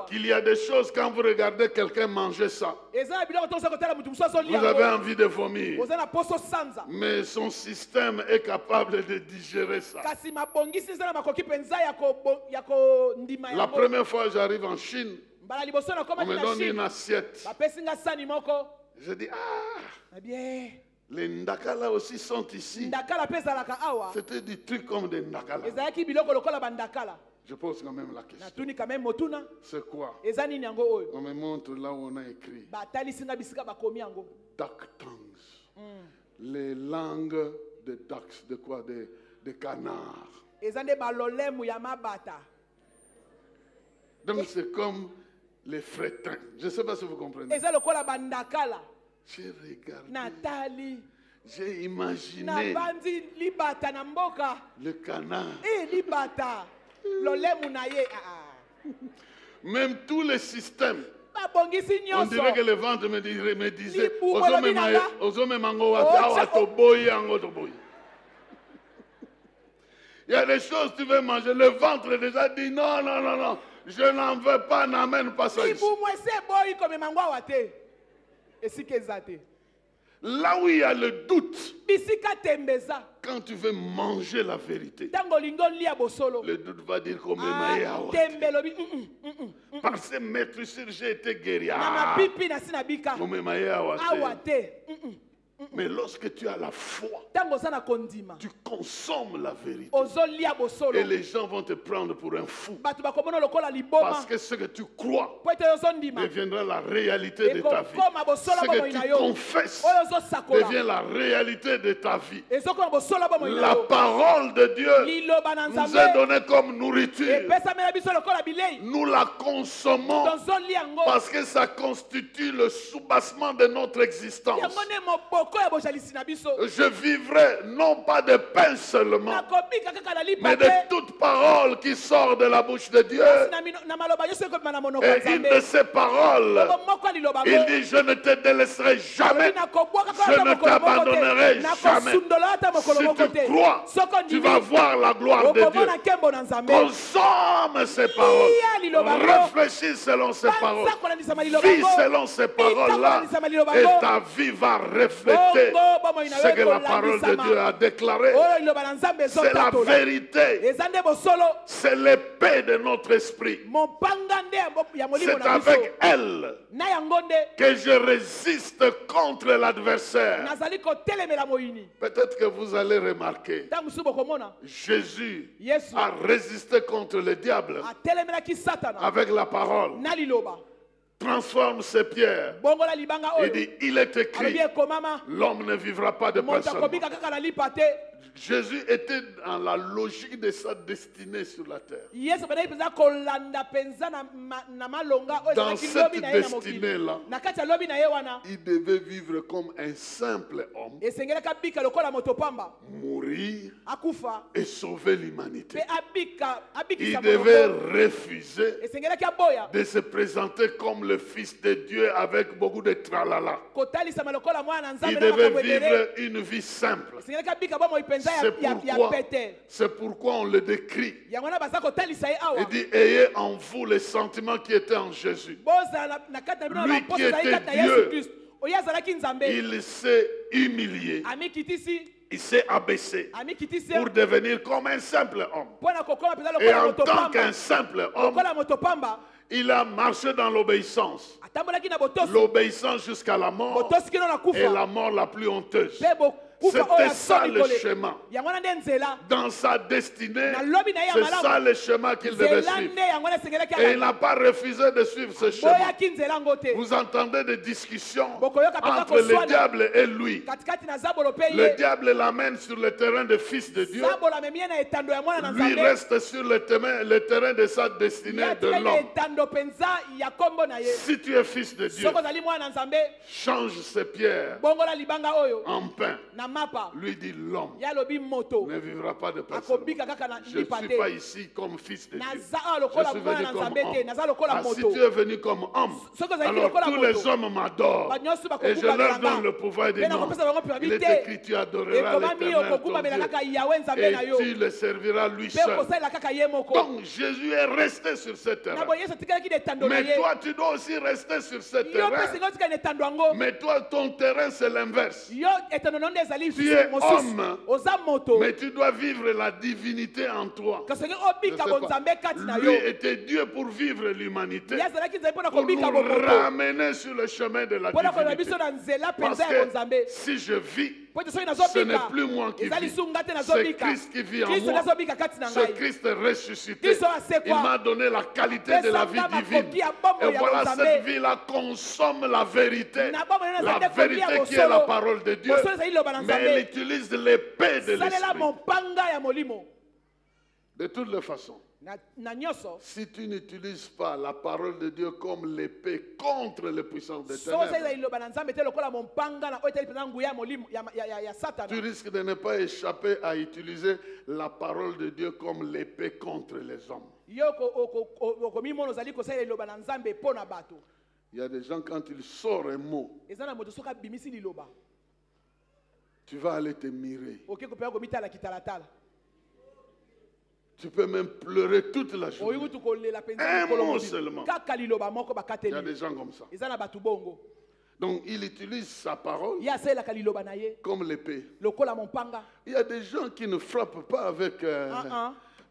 qu'il y a des choses, quand vous regardez quelqu'un manger ça, vous avez envie de vomir. Mais son système est capable de digérer ça. La première fois que j'arrive en Chine, on me donne une assiette. Je dis, les ndakala aussi sont ici. C'était des trucs comme des ndakala. Je pose quand même la question. C'est quoi? On me montre là où on a écrit Duck tongues. Les langues de ducks, de quoi? De canards. Donc c'est comme les frétins. Je ne sais pas si vous comprenez. J'ai regardé. J'ai imaginé le canard. Même tous les systèmes. On dirait que le ventre me disait il y a des choses que tu veux manger. Le ventre déjà dit non, non, non, non. Je n'en veux pas, n'amène pas ça ici. Là où il y a le doute, Quand tu veux manger la vérité, ntango olingi olia bosolo le doute va dire comme tembe elobi parce que maître sur j'ai été guéri. na mapipi na si na bika awa te Mais lorsque tu as la foi, ntango oza na kondima tu consommes la vérité. ozolia bosolo Et les gens vont te prendre pour un fou. bato bakomona lokola liboma Parce que ce que tu crois po ete ozondima deviendra la réalité de ta vie. ekokoma bosolo Ce bomoi que na tu yo confesses oyo ozosakola devient la réalité de ta vie. ezokoma bosolo bomoi na La yo parole de Dieu liloba na nous est nzambe donnée comme nourriture. epesamela biso lokola bilei Nous la consommons tozolia yango parce que ça constitue le soubassement de notre existence. yango nde moboko ya bojalisi na biso Je vivrai non pas de pain seulement, nakobika kaka na lipa mais de te toute parole qui sort de la bouche de Dieu. na maloba nyonso ekobima na monoko ya Et une nzambe de ces paroles, Moko moko ya liloba il ngo dit, je ne te délaisserai jamais, nakobwaka je kaka ne ata mokolo moko t'abandonnerai te jamais. nakosundola ata mokolo Si moko tu te crois, soko tu ndimi vas voir la gloire de Dieu. okomona nkembo na nzambe Consomme ces paroles. Lia liloba ngo. Réfléchis selon ces paroles. Banza kolandisama liloba Vis ngo. selon ces paroles-là. kolandisama liloba Et ngo. ta vie va refléter Bongo bomoi na yo ce que la parole de ekolandisama. Dieu a déclaré. oyo liloba na nzambe C'est la ezotatola vérité. eza nde bosolo C'est l'épée de notre esprit. mopanga nde ya molimo C'est na biso avec elle na yango nde que je résiste contre l'adversaire. nazali kotelemela moyini Peut-être que vous allez remarquer, ntango mosusu bokomona Jésus yesu a résisté contre le diable atelemelaki satana avec la parole. na liloba Transforme ces pierres. bongola libanga Il oyo dit, il est alobi écrit, ekomama l'homme ne vivra pas de pain moto seulement. akobika kaka na lipa te Jésus était dans la logique de sa destinée sur la terre. yesu pendaki mpenza kolanda mpenza na malonga oyo Dans ezalaki cette lobi na ye na mokili destinée-là, na kati ya lobi na ye wana il devait vivre comme un simple homme, esengelaki abika lokola moto pamba mourir akufa et sauver l'humanité. mpe Il abikisa devait moloko refuser esengelaki aboya de se présenter comme le Fils de Dieu avec beaucoup de tralala. kotalisama lokola mwana na Il nzambe na devait makambo ebele vivre une vie simple. esengelaki abika bomoi mpenza ya pete C'est pourquoi on le décrit. yango wana baza kotalisa ye awa Il dit, ayez en vous les sentiments qui étaient en Jésus. bozala na kati na bino na Lui baposo qui ezalaki était kati na yesu Dieu. kristu oyo azalaki nzambe Il s'est humilié. amikitisi Il s'est abaissé amikitisi pour devenir comme un simple homme. mpo na kokoma mpenza Et lokola en moto tant pamba qu'un simple homme, lokola moto pamba il a marché dans l'obéissance. atambolaki na botosi L'obéissance jusqu'à la mort botosi kino na et kufa la mort la plus honteuse. mpe bokufa oyo C'était ya ça soni le kole chemin. yango wana nde nzela Dans sa destinée, na lobi na ye ya c'est ça malamu le chemin qu'il devait nzela suivre. nde yango wana esengelaki Et il n'a pas refusé de suivre ce chemin. boyaki nzela yango te Vous entendez des discussions Bokoyoka papa entre le koswana. diable et lui. katikati na zabolo mpe Le ye diable l'amène sur le terrain de fils de Dieu. zabolo amemi ye na etando ya mwana na Lui nzambe reste sur le terrain de sa destinée de yatikali l'homme. etando mpenza ya kombo na ye Si tu es fils de Dieu, soki ozali mwana na nzambe change ces pierres bongola libanga oyo en pain. na mapa Lui dit l'homme ye alobi moto ne vivra pas de pain seulement. akobika kaka na Je ne lipa suis te pas ici comme fils de Dieu. naza awa lokola Je suis mwana venu na comme nzambe te homme. naza lokola Ah, si moto tu es venu comme homme, soki ozalaki alors lokola tous moto les hommes m'adorent. banyonso Et je leur bakokubamelanga donne le pouvoir de mpe non. nakopesa bango Il pirami est te écrit, tu adoreras ekomami l'Éternel ton okokubamela Dieu. kaka yawe nzambe na Et yo tu le serviras lui mpe seul. okosalela kaka ye moko Donc Jésus est resté sur ce na terrain. boye yesu atikalaki na etando na Mais ye toi, tu dois aussi rester sur ce yo mpe terrain. singa otikala na etando yango Mais toi, ton terrain, c'est l'inverse. yo etando na yo nde ezali Tu es mosusu homme. oza moto Mais tu dois vivre la divinité en toi. kasi soki Je obika sais pas. bonzambe kati na Lui yo était Dieu pour vivre l'humanité, ye azalaki nzambe mpo na pour kobika nous bomoto ramener sur le chemin de la mpo na koyeba divinité. biso na nzela Parce mpenza ya que bonzambe si je vis, po ete soki ce n'est nazobika plus moi qui eza vis. lisunga te C'est nazobika Christ qui vit en kristo moi. nazobika kati na Ce ngai Christ est ressuscité. Kristo asekwa. Il m'a donné la qualité de la vie Pesanga divine. makoki ya bomoi Et ya voilà, bonzambe. cette vie-là consomme la vérité. na bomoi na La nzambe kolia vérité qui est la bosolo parole de Dieu. bosolo ezali liloba na Mais elle nzambe utilise l'épée de salela l'esprit. mopanga ya molimo De toutes les façons, na nyonso si tu n'utilises pas la parole de Dieu comme l'épée contre les puissances des soki eza ténèbres, liloba na nzambe te lokola mopanga na oyo etali mpenza nguya ya molimo ya tu satana risques de ne pas échapper à utiliser la parole de Dieu comme l'épée contre les hommes. yo okomimona ozali kosalela liloba na nzambe mpo na bato Il y a des gens, quand ils sortent un mot, eza na moto soki abimisi liloba tu vas aller te mirer. oke kopeka komitala kitalatala Tu peux même pleurer toute la oyi journée. kutu kolela mpenza Un mokolo mot mobimba. seulement. kaka liloba moko Il y a des bakateli gens comme ça. eza na bato bongo Donc il utilise sa parole Ye asalelaka liloba na ye comme l'épée. lokola mompanga. Il y a des gens qui ne frappent pas avec,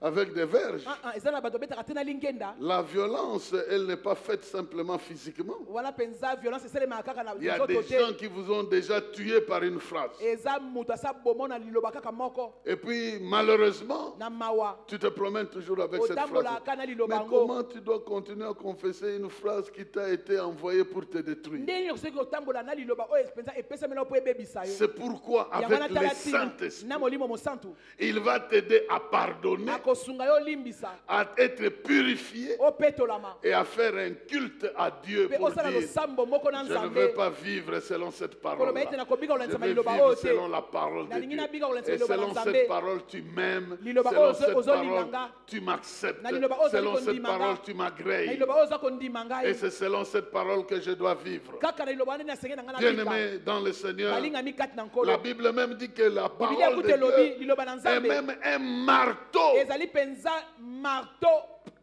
avec des verges. Eza na bato betaka te na lingenda. La violence, elle n'est pas faite simplement physiquement. Wana penza violence esalemaka kaka na Il y a des gens qui vous ont déjà tué par une phrase. eza moto asa bomona liloba kaka moko Et puis, malheureusement, na mawa. tu te promènes toujours avec cette phrase. Otambolaka na liloba Mais ngo. comment tu dois continuer à confesser une phrase qui t'a été envoyée pour te détruire? Ndenge soki otambola na liloba oyo penza epesamela po ebebisa yo. C'est pourquoi, Yango na avec le tala tina Saint-Esprit, na molimo mosantu il va t'aider à pardonner, akosunga yo limbisa à être purifié opetolama et à faire un culte à Dieu pe pour osala dire: losambo moko na je ne nzambe veux pas vivre selon cette parole. koloba ete nakobika Je kolandisama veux liloba vivre oyo te selon la parole de nalingi Dieu. nabika kolandisama Et liloba na selon nzambe cette parole, tu m'aimes. Liloba Selon oyo cette parole, ozolinganga. tu m'acceptes. Na liloba oyo Selon ozali cette kondimanga. parole, tu na m'agrées. liloba oyo oza kondima Et ngai c'est selon cette parole que je dois vivre. kaka na liloba wana nde nasenge na ngai nabika Bien-aimé dans le Seigneur, balingami kati na la nkolo Bible même dit que la biblia parole kuta de elobi Dieu liloba na est nzambe même un marteau ezali penza marto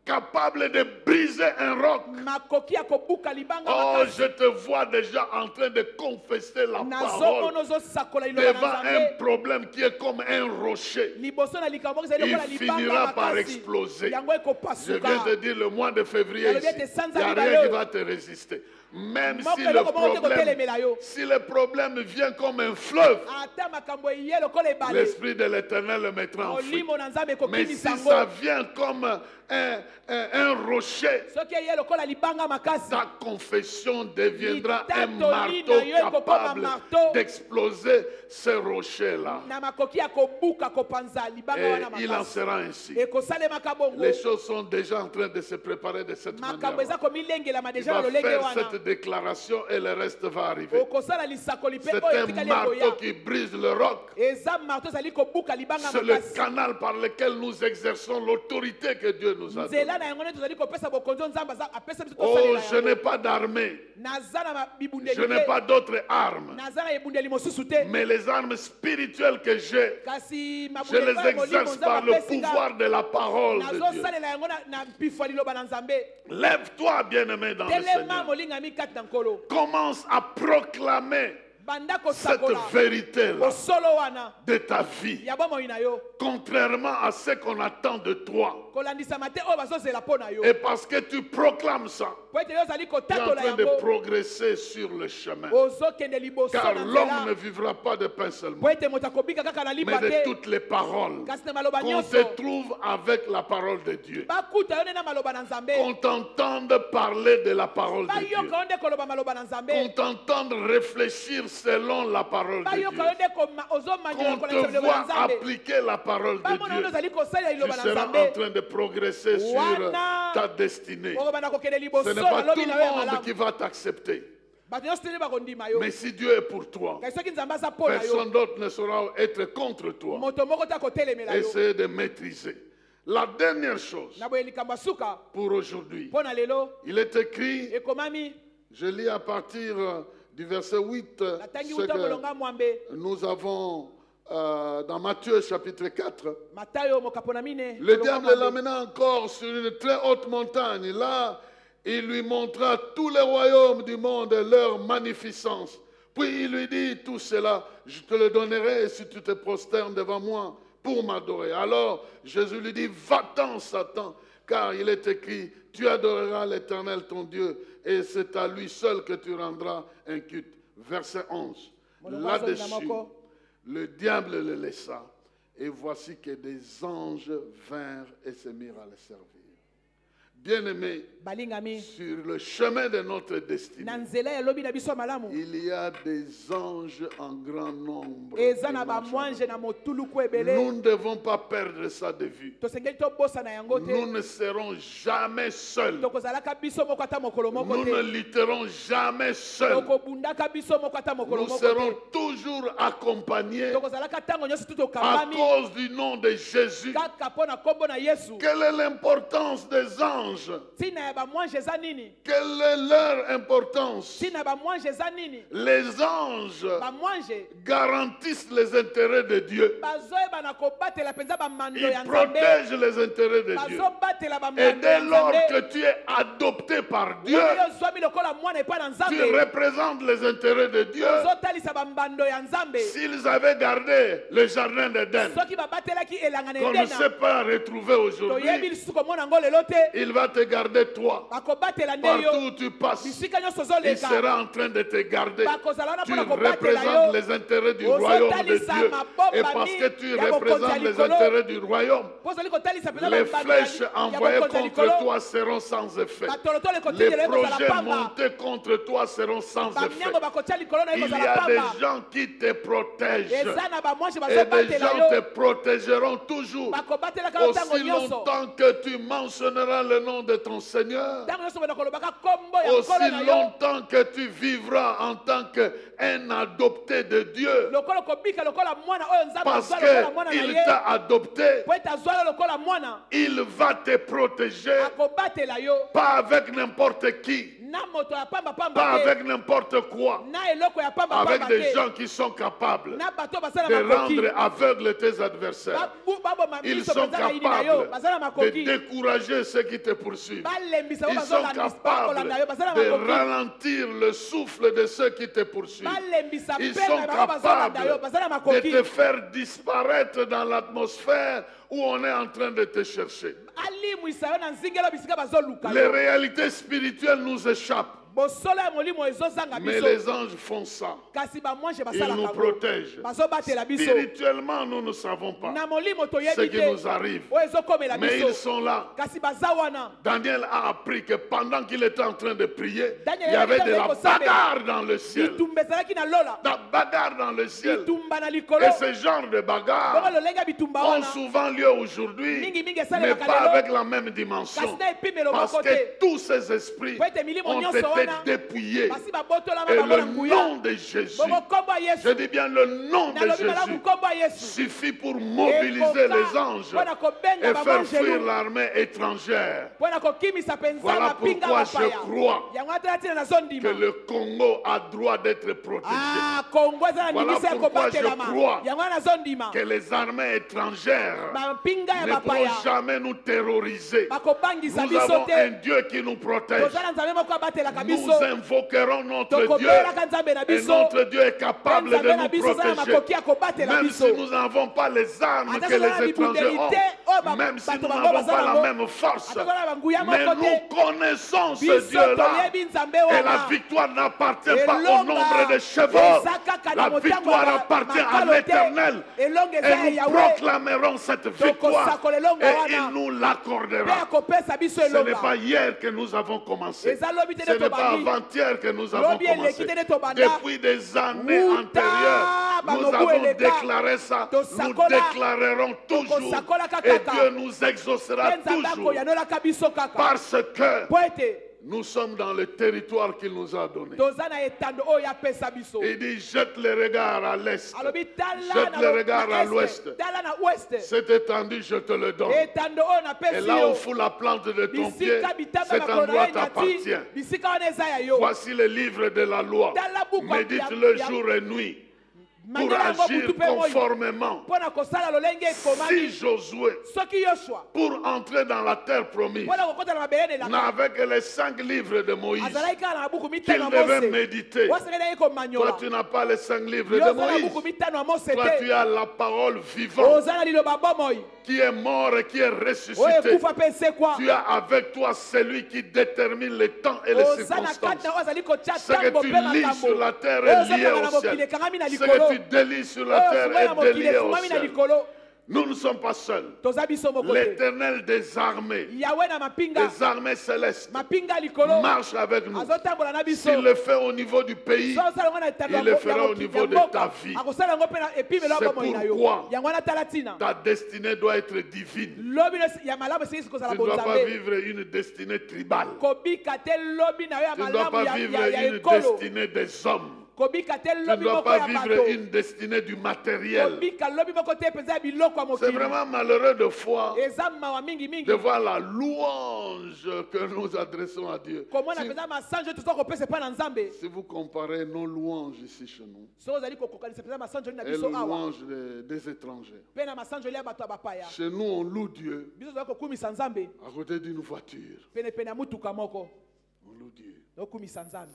capable de briser un roc. makoki ya kobuka libanga Oh, makasi je te vois déjà en train de confesser la nazomona parole ozosakola liloba na devant un nzambe problème qui est comme un rocher. liboso na likambo ezali Il lokola libanga finira par makasi exploser. yango Je viens ekopasuka de dire le mois de février Alors, ici, bien, tes sans il n'y a amis, rien Bayo. qui va te résister. Même Moko si eloko moko te kotelemela yo. si le problème vient comme un fleuve, ata makambo eye lokola ebale l'Esprit de l'Éternel le mettra en fuite. molimo na nzambe Mais si ekokimisa ça yango vient comme un rocher, soki eye lokola libanga makasi ta confession deviendra un Litatoli marteau na yo ekokoma capable marteau. d'exploser ce rocher-là. na makoki ya kobuka kopanza libanga Et wana il en makasi sera ainsi. ekosalemaka bongo Les choses sont déjà en train de se préparer de cette makambo manière. eza komilengelama Il deja va na lolenge faire wana cette déclaration et le reste va arriver. okosala lisakoli mpe C'est oyo un etikali marteau ekoya qui brise le roc. eza marteau ezali kobuka libanga C'est le makasi canal par lequel nous exerçons l'autorité que Dieu nous a donnée. nzela na yango nde tozali kopesa bokonzi oyo nzambe apesa biso Oh, tosalela je n'ai yango pas d'armée. naza na Je bibundeli n'ai te pas d'autres armes. naza na ebundeli mosusu te Mais les armes spirituelles que j'ai, kasi je mabundeli les oyo molimo exerce par nzambe le apesi nga pouvoir de la parole de Dieu. nazosalela yango na mpifo ya liloba na nzambe Lève-toi, bien-aimé dans le telema Seigneur. molingami kati na nkolo Commence à proclamer banda cette kosakola vérité-là kosolo wana de ta vie. ya bomoi na yo Contrairement à ce qu'on attend de toi. kolandisama te oyo bazozela mpo na yo Et parce que tu proclames ça, po ete yo ozali tu es en kotatola train de yango progresser sur le chemin. ozokende liboso Car na l'homme ne nzela vivra pas de pain po seulement, ete moto akobika kaka na mais lipa de te toutes les paroles. kasi na maloba Qu'on nyonso te trouve avec la parole de Dieu. bakuta yo nde na maloba na nzambe Qu'on t'entende parler de la parole de Dieu. bayoka yo nde koloba maloba na Qu'on nzambe t'entende réfléchir selon la parole de bayoka yo Dieu. nde ozomanyola Qu'on kolandisa te liloba na voit nzambe appliquer la parole bamona yo nde de Dieu. ozali kosalela Tu liloba na seras en nzambe train de progresser sur Wana. ta destinée. okobanda kokende Ce liboso n'est na pas tout lobi le na yo ya monde qui malamu va t'accepter. bato nyonso te nde bakondima yo Mais si Dieu est pour toi, kasi soki nzambe aza mpo na yo personne d'autre ne saura être contre toi. moto moko te akotelemela yo Essaye de maîtriser. La dernière chose na boye likambo ya suka pour aujourd'hui, mpo na lelo il est écrit, ekomami je lis à partir du verset 8, natangi ce uta que molonga mwambe nous avons dans Matthieu chapitre 4. matayo mokapona mine Le molonga diable mwambe. l'amena encore sur une très haute montagne. Là, il lui montra tous les royaumes du monde et leur magnificence. Puis il lui dit, tout cela, je te le donnerai si tu te prosternes devant moi pour m'adorer. Alors Jésus lui dit, va-t'en Satan, car il est écrit, tu adoreras l'Éternel ton Dieu et c'est à lui seul que tu rendras un culte. Verset 11. Là-dessus, le diable le laissa. Et voici que des anges vinrent et se mirent à le servir. Bien-aimés, balingami sur le chemin de notre destinée, na nzela ya lobi na biso ya malamu il y a des anges en grand nombre. eza na bamwange na motuluku ebele Nous ne devons pas perdre ça de vue. tosengeli tobosana yango Nous te ne serons jamais seuls. tokozalaka biso moko ata mokolo moko Nous ne te lutterons jamais seuls. tokobundaka biso moko ata mokolo Nous moko serons te toujours accompagnés tokozalaka ntango nyonso tu à tokambami cause du nom de Jésus. kaka mpo na nkombo na yesu Quelle est l'importance des anges anges, ntina ya bamwange eza nini quelle est leur importance? ntina ya bamwange eza nini Les anges bamwange garantissent les intérêts de Dieu. bazoyeba na kobatela mpenza bamando ya Ils nzambe protègent les intérêts de Dieu. bazobatela Et bamando dès ya lors nzambe que tu es adopté par Dieu, oyo ozwami lokola mwana epai na tu nzambe représentes les intérêts de Dieu. ozotalisa bambando ya nzambe S'ils avaient gardé le jardin d'Éden, soki babatelaki elanga na qu'on ne sait edena pas retrouver aujourd'hui, toyebi lisusu komona yango lelo te il va te garder toi. bakobatela nde Partout yo où tu passes, bisika nyonso il ozoleka sera en train de te garder. bakozala wana Tu mpona kobatela représentes yo les intérêts du royaume de ozotalisa Dieu. Et mabomba parce que tu ya bokonzi ya représentes les likolo intérêts du royaume, mpo ozali kotalisa mpenza les bambando ya flèches envoyées bokonzi ya contre likolo toi seront sans effet. batolotolo Les ekotindela ekozala projets pamba montés contre toi seront sans effet. bamiango bakotia likolo na Il y ekozala a des pamba gens qui te protègent. eza na bamwange Et des bazobatela gens te yo protégeront toujours. bakobatelaka yo ntango Aussi nyonso longtemps que tu mentionneras le nom de ton Seigneur, ntango nyonso bena kolobaka kombo ya nkolo aussi na yo longtemps que tu vivras en tant qu'un adopté de Dieu, lokolo kobika lokola mwana oyo nzambe parce azwa lokola mwana na qu'il ye t'a adopté, po ete azwa yo lokola mwana il va te protéger, akobatela yo pas avec n'importe qui, na moto ya pambapamba pas te avec n'importe quoi, na eloko ya avec pambapamba des te gens qui sont capables na bato basala de makoki rendre aveugles tes adversaires. baboma Ils miso sont mpenza na yini na yo capables basala de makoki décourager ceux qui te poursuivent. balembisa Ils yo sont bakolanda yo capables basala de makoki ralentir le souffle de ceux qui te poursuivent. balembisa Ils mpenga sont ya bango bazolanda yo capables basala de makoki te faire disparaître dans l'atmosphère où on est en train de te chercher. alimwisa yo na nzingelo bisika bazoluka Les yo réalités spirituelles nous échappent, bosolo ya molimo ezozanga mais biso les anges font ça. kasi bamwange Ils basalaka nous ngo protègent. bazobatela biso Spirituellement, nous ne savons pas na molimo ce toyebi qui te nous arrive, oyo ezokomela mais ils biso sont là. kasi baza wana Daniel a appris que pendant qu'il était en train de prier, Daniel il y avait de la avait dit, bagarre dans le ciel. bitumba ezalaki na lola La bagarre dans le ciel. bitumba na likolo Et ce genre de bongo bagarre lolenge ya bitumba ont wana souvent lieu aujourd'hui, mingi mais esalemaka pas lelo avec la même dimension. kasi na epimelo Parce moko te que tous ces esprits po ete milimo ont nyonso été wana dépouillés. basi babotolama Et bango le na nguya nom de Jésus, bongo kombo ya je yesu dis bien le nom de nalobi malamu Jésus, kombo ya yesu suffit pour mobiliser les anges mpona kobenga et faire fuir bamangelu l'armée étrangère. mpona kokimisa mpenza Voilà mapinga pourquoi je bapaya crois yango wana tala ntina que nazondima le Congo a droit d'être protégé. kongo eza na Voilà ndingisa ya pourquoi je kobatelama crois yango wana nazondima Que les armées étrangères bapinga ya ne bapaya pourront jamais nous terroriser. bakobangisa Nous biso avons un te Dieu qui nous protège. toza na nzambe moko abatelaka Nous biso invoquerons notre Dieu. tokobelaka nzambe na Et biso notre Dieu est capable nzambe de na nous biso aza na protéger. makoki ya kobatela Même biso si nous n'avons pas les armes Ata que toza na les étrangers bibundeli te, oyo ont. Même si bato nous bango n'avons baza pas nango. la même force. Ata toza na banguya Mais moko te nous connaissons ce biso Dieu-là. toyebi nzambe Et la wana victoire n'appartient pas au elonga nombre de chevaux. eza kaka na La motango victoire ya appartient à makalo te. l'Éternel. elonga eza Et ya nous yawe proclamerons cette victoire. tokosakola elonga Et wana il nous mpe l'accordera. akopesa biso Ce n'est elonga pas hier que nous avons commencé. eza lobi te Ce nde n'est pas tobandi avant-hier que nous avons lobi eleki commencé. te nde tobanda Depuis des années Wuta, antérieures, nous bamobu avons eleka. déclaré ça. Nous Tosakola. déclarerons toujours. Tokosakolaka Et kaka. Dieu nous exaucera mpe nzambe toujours. akoyanolaka biso kaka Parce que po ete nous sommes dans le territoire qu'il nous a donné. toza na etando oyo apesa biso Il dit, jette les regards à l'est. alobi tala Jette les regards à na l'ouest. este tala na ouest Cette étendue, je te le donne. etando oyo Et napesi là où yo fout la plante de ton pied, bisika bitanga cet makolo na endroit ye nyati t'appartient. bisika wana eza ya yo Voici le livre de la loi. tala buku ya- Médite-le ya- jour et nuit pour mangela yango agir butu mpe moi conformément. mpona kosala lolenge Si ekomami Josué, soki yoshua pour entrer dans la terre promise, mpona kokota na mabele elaka n'avait que les 5 livres de Moïse azalaki kaka na babuku qu'il mitano ya devait mose méditer. osengeli ye Toi, komanyola tu n'as pas les 5 livres yo de oza na Moïse. buku mitano ya mose Toi, te tu as la parole vivante oza na liloba bomoi qui est mort et qui est oyo ressuscité. ekufa mpe esekwa Tu as avec toi celui qui détermine les temps et les oza na kati circonstances. na oyo azali kotya Ce que ntango tu mpe lis makambo sur la terre oyo est lié ozokanga na au mokili ciel. ekangami na Ce likolo que tu délies sur la oyo terre fungola na est mokili délié au efungwami na ciel. likolo Nous ne sommes pas seuls. toza biso moko te L'Éternel des armées, yawe na mapinga des armées célestes, mapinga ya likolo marche avec nous. azotambola na biso S'il le fait au niveau du pays, so osala yango na etando il le fera au niveau de ta vie. akosala yango mpe na epimelo ya C'est bomoi na yo pourquoi yango wana tala ntina ta destinée doit être divine. lobi ya malamu esengisi kozala Tu ne dois pas bonzambe vivre une destinée tribale. kobika te lobi na yo ya Tu ne dois malamu pas ya vivre une ekolo destinée des hommes. kobika te Tu ne lobi dois moko pas ya vivre bato une destinée du matériel. kobika lobi moko te penza ya biloko ya C'est mokili vraiment malheureux de fois eza mawa mingi de mingi voir la louange que nous adressons à Dieu. komona penza masanjo toza kopesa epai na nzambe Si vous comparez nos louanges ici chez nous soki ozali kokokanisa penza masanjoli na et les biso awa louanges des étrangers, mpe na masanjoli ya bato ya bapaya chez nous on loue Dieu biso tozali kokumisa nzambe à côté d'une voiture. penepene ya mutuka moko On loue Dieu. okumisa nzambe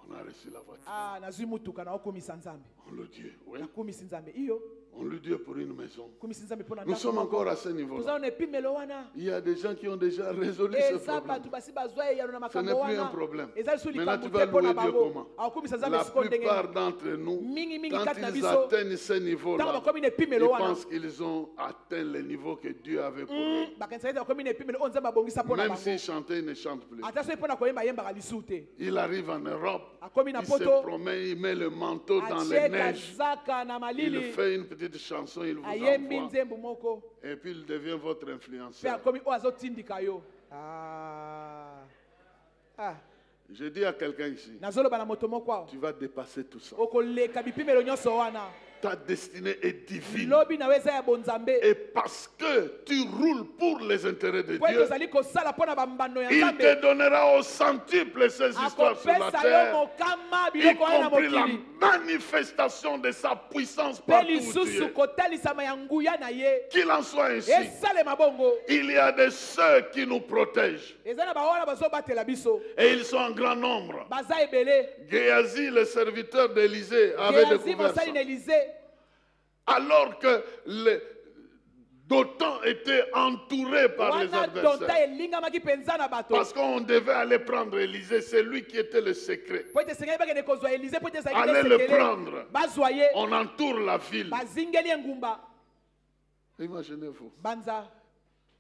On a reçu la voiture. nazwi mutuka na okumisa nzambe On loue Dieu. Oui. nakumisi nzambe iyo On loue Dieu pour une maison. kumisi nzambe mpo na Nous sommes encore à ce toza niveau-là. na epimelo wana Il y a des gens qui ont déjà résolu ce eza problème. bato basi bazwa eyano na Ce n'est makambo plus un wana problème. eza lisu Maintenant, tu likambo vas te mpo na louer Dieu bango comment? akokumisa nzambe La siko ndenge plupart d'entre nous, mingi mingi quand kati na ils biso atteignent ce ntango niveau-là, bakomi na ils epimelo wana pensent qu'ils ont atteint le niveau que Dieu avait pour eux. bakanisa ete bakomi na epimelo oyo nzambe abongisa mpo na Même bango s'ils chantaient, ils ne chantent plus. ata soki mpo na koyemba ayembaka lisu te Il arrive en Europe, akomi na il se poto promène, il met le manteau dans les atie neiges, kazaka na il malili fait une petite chanson, il vous ayembi envoie, nzembo moko et puis il devient votre mpe influenceur. akomi oyo azotindika yo Je dis à quelqu'un ici, nazoloba na moto moko awa tu vas dépasser tout ça. okoleka bipimelo nyonso wana Ta destinée est divine. lobi na yo eza ya bonzambe Et parce que tu roules pour les intérêts de po ete Dieu, ozali kosala mpo na bambando ya il te nzambe donnera au centuple ces histoires sur la akopesa yo terre, mokama y biloko wana na compris la mokili manifestation de sa puissance mpe partout où tu lisusu es. kotalisama ya nguya na ye Qu'il en soit ainsi, esalema bongo il y a de ceux qui nous protègent. eza na bawana bazobatela biso Et ils sont en grand nombre. baza ebele Géasi, le serviteur d'Élysée, avait geazi découvert ça. mosali na elize Alors que Dotan était entouré par les wana donta adversaires. elingamaki mpenza na bato Parce qu'on devait aller prendre Élysée, c'est lui qui était le secret. po ete esengeli bakende kozwa elize po ete ezalaki Allez le esekele prendre. bazwa ye On entoure la ville. bazingeli engumba Imaginez-vous. banza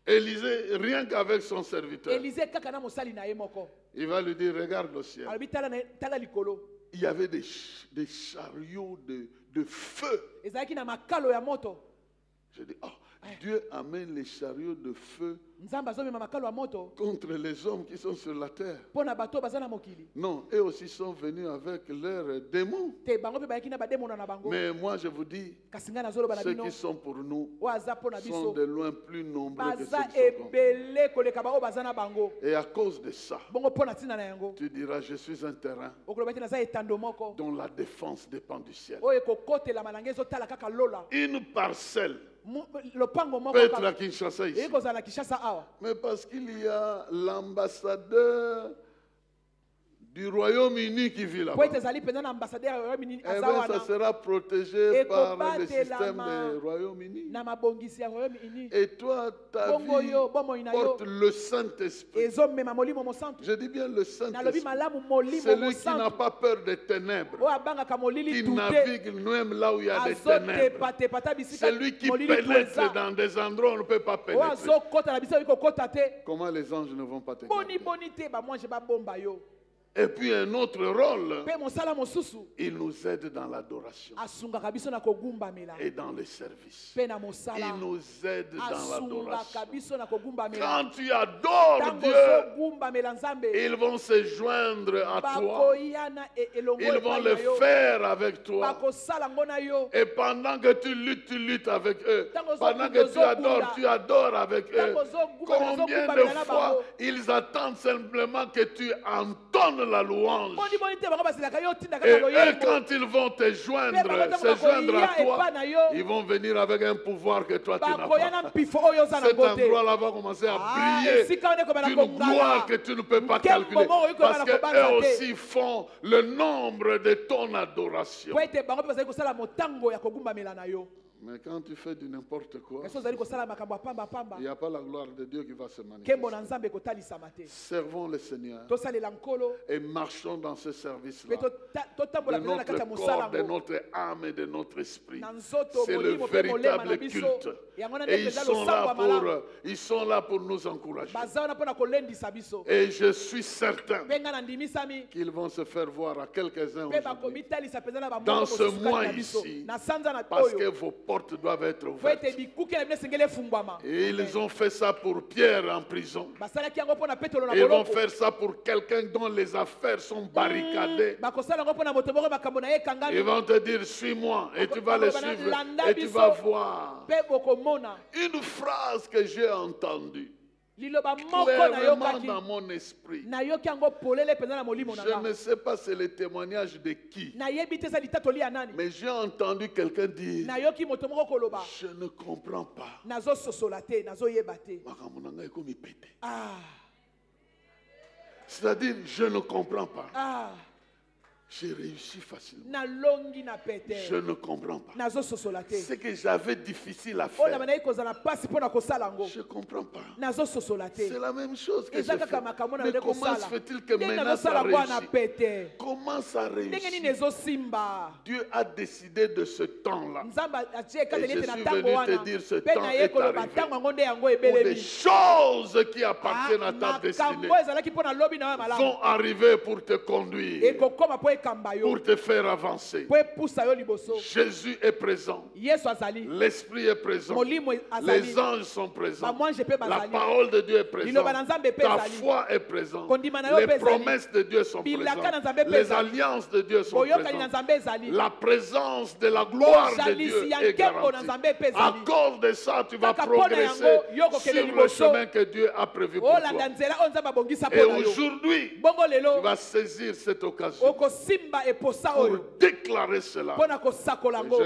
Élysée, rien qu'avec son serviteur, elize kaka na mosali na ye moko il va lui dire, regarde le ciel. alobi tala likolo Il y avait des chariots de feu. ezalaki na makalo ya moto Je dis, oh, Dieu amène les chariots de feu nzambe azomema makalo ya moto contre les hommes qui sont sur la terre. mpo na bato oyo baza na mokili Non, eux aussi sont venus avec leurs démons. te bango mpe bayaki na bademona na bango Mais moi, je vous dis, kasi ngai nazoloba na ceux bino qui sont pour nous oyo aza mpo na sont biso de loin plus nombreux que baza ceux qui sont contre. ebele koleka baoyo baza na bango Et à cause de ça, bongo mpo na ntina na yango tu diras, je suis un terrain okoloba ete naza etando moko dont la défense dépend du ciel. oyo ekokotelama na ngai ezotala kaka lola Une parcelle lopango moko peut être kaka à Kinshasa ici. eye kozala na kishasa awa Mais parce qu'il y a l'ambassadeur du Royaume-Uni qui vit po là-bas, ete ezali mpenza na ambassadeur ya royaume-uni eh aza bien, ça wana sera protégé par le système Ekobatelama du Royaume-Uni. na mabongisi ya royaume-uni Et toi, ta bongo vie yo bomoi na yo porte le Saint-Esprit. ezomema molimo mosantu Je dis bien le nalobi Saint-Esprit. malamu molimo Celui qui n'a mosantu pas peur des ténèbres, oyo abangaka molili qui tu te navigue même là où il y a des ténèbres. azotepatepa ta bisika Celui qui molili tu pénètre eza dans des endroits où on ne peut pas oyo pénétrer. azokota na bisika oyo kokota te Comment les anges ne vont pas te boni garder? boni te bamwange babomba yo Et puis un autre rôle, mpe mosala mosusu il nous aide dans l'adoration asungaka biso na kogumbamela et dans le service. mpe na mosala Il nous aide dans l'adoration. asungaka biso na kogumbamela Quand tu adores ntango Dieu, ozogumbamela nzambe ils vont se joindre à toi. bakoyana elongo Ils vont epai le na yo faire avec toi. bakosala ngo na yo Et pendant que tu luttes avec eux. Tango Pendant zokunda, que tu adores avec eux. Tango zokunda, Combien zokunda, de bela na fois bango. ils attendent simplement que tu entonnes la louange. boni boni te bango baselaka yo tinda Et kaka eux, loyembo quand ils vont te joindre, Pe bango se tango joindre à bakoya toi, epai na yo. ils vont venir avec un pouvoir que toi tu n'as bakoya na pas. mpifo oyo oza Cet nango te endroit-là va commencer à Ah, briller esika wana ekobala d'une kongala. gloire que tu ne peux pas Nkembo calculer. moko oyo Parce ekobala kobanza qu'eux te. aussi font le nombre de ton adoration. po ete bango mpe bazali kosala motango ya kogumbamela na yo Mais quand tu fais du n'importe quoi, kasi ozali kosala makambo ya pambapamba il n'y a pas la gloire de Dieu qui va se nkembo na manifester. nzambe ekotalisama te Servons le Seigneur tosalela nkolo et marchons dans ce mpe service-là. totambola De mpenza na kati ya notre mosala corps, de yango notre âme et de notre esprit. na nzoto C'est le molimo mpe molema na véritable biso culte. yango wana Et nde ils eza sont losambo là ya malamu ils sont là pour nous encourager. baza wana mpo na kolendisa biso Et je suis certain mpe ngai nandimisami qu'ils vont se faire voir à quelques-uns mpe aujourd'hui. bakomitalisa mpenza na Dans bamoko ce mosukali mois na biso ici, na sanza na parce oyo que vos portes doivent être po ouvertes. ete bikuke na bino esengeli efungwama. Et ils ont fait ça pour Pierre en prison. Basalaki yango mpo na Petelo na Ils vont boloko. faire ça pour quelqu'un dont les affaires sont barricadées. Bakosala yango mpo na moto moko makambo na ye ekangami. Ils vont te dire, suis-moi, et tu vas les suivre, et tu vas voir. Mpe bokomona. Une phrase que j'ai entendue Liloba moko clairement nayokaki. dans mon esprit. Nayoki yango polele penza na molimo na Je nga. ne sais pas c'est le témoignage de qui, Nayebi te eza litatoli ya nani. mais j'ai entendu quelqu'un dire, Nayoki moto moko koloba. je ne comprends pas. Nazososola te, nazoyeba te. Makambo na ngai ekomi pete. Ah, C'est-à-dire, je ne comprends pas. ah. J'ai réussi facilement. Nalongi na pete. Je ne comprends pas. Nazososola te. Ce que j'avais difficile à Oyo na faire, banayi kozala pasi mpo na kosala yango. je ne comprends pas. Nazososola te. C'est la même chose que Eza j'ai kaka fait. makambo na Mais bende comment kosala. se fait-il que Ndenge maintenant ça nazosala ngo wana réussit? pete. Comment ça Ndenge nini réussit? ezosimba. Dieu a décidé de ce temps-là. Nzambe atie ekateli Et je ete na suis ntango venu wana. te dire ce Mpe temps na est ye koloba arrivé. ntango yango nde yango Où des ebelemi. choses qui appartiennent à ta destinée Makambo ezalaki mpo na lobi na yo malamu. vont arriver pour te conduire, Ekokoma mpo ekamba yo. pour te faire avancer. Mpo epusa yo liboso. Jésus est présent. Yesu azali. L'Esprit est présent. Molimo azali. Les anges sont présents. Bamwange mpe La bazali. parole de Dieu est présente. Liloba na Nzambe mpe Ta ezali. foi est présente. Kondima na yo Les mpe ezali. promesses de Dieu sont Bilaka na présentes. Nzambe mpe Les ezali. alliances de Dieu sont Boyokani na présentes. Nzambe ezali. La présence de la gloire de Bojalisi Dieu ya est nkembo na garantie. Nzambe mpe À ezali. cause de ça, tu vas Kaka mpona progresser yango, yo kokende sur le liboso. chemin que Dieu a prévu pour olanda toi. nzela oyo Nzambe abongisa Et mpo na yo. aujourd'hui, Bongo tu lelo vas saisir cette occasion okosimba eposa pour oyo déclarer cela. mpo na kosakola yango.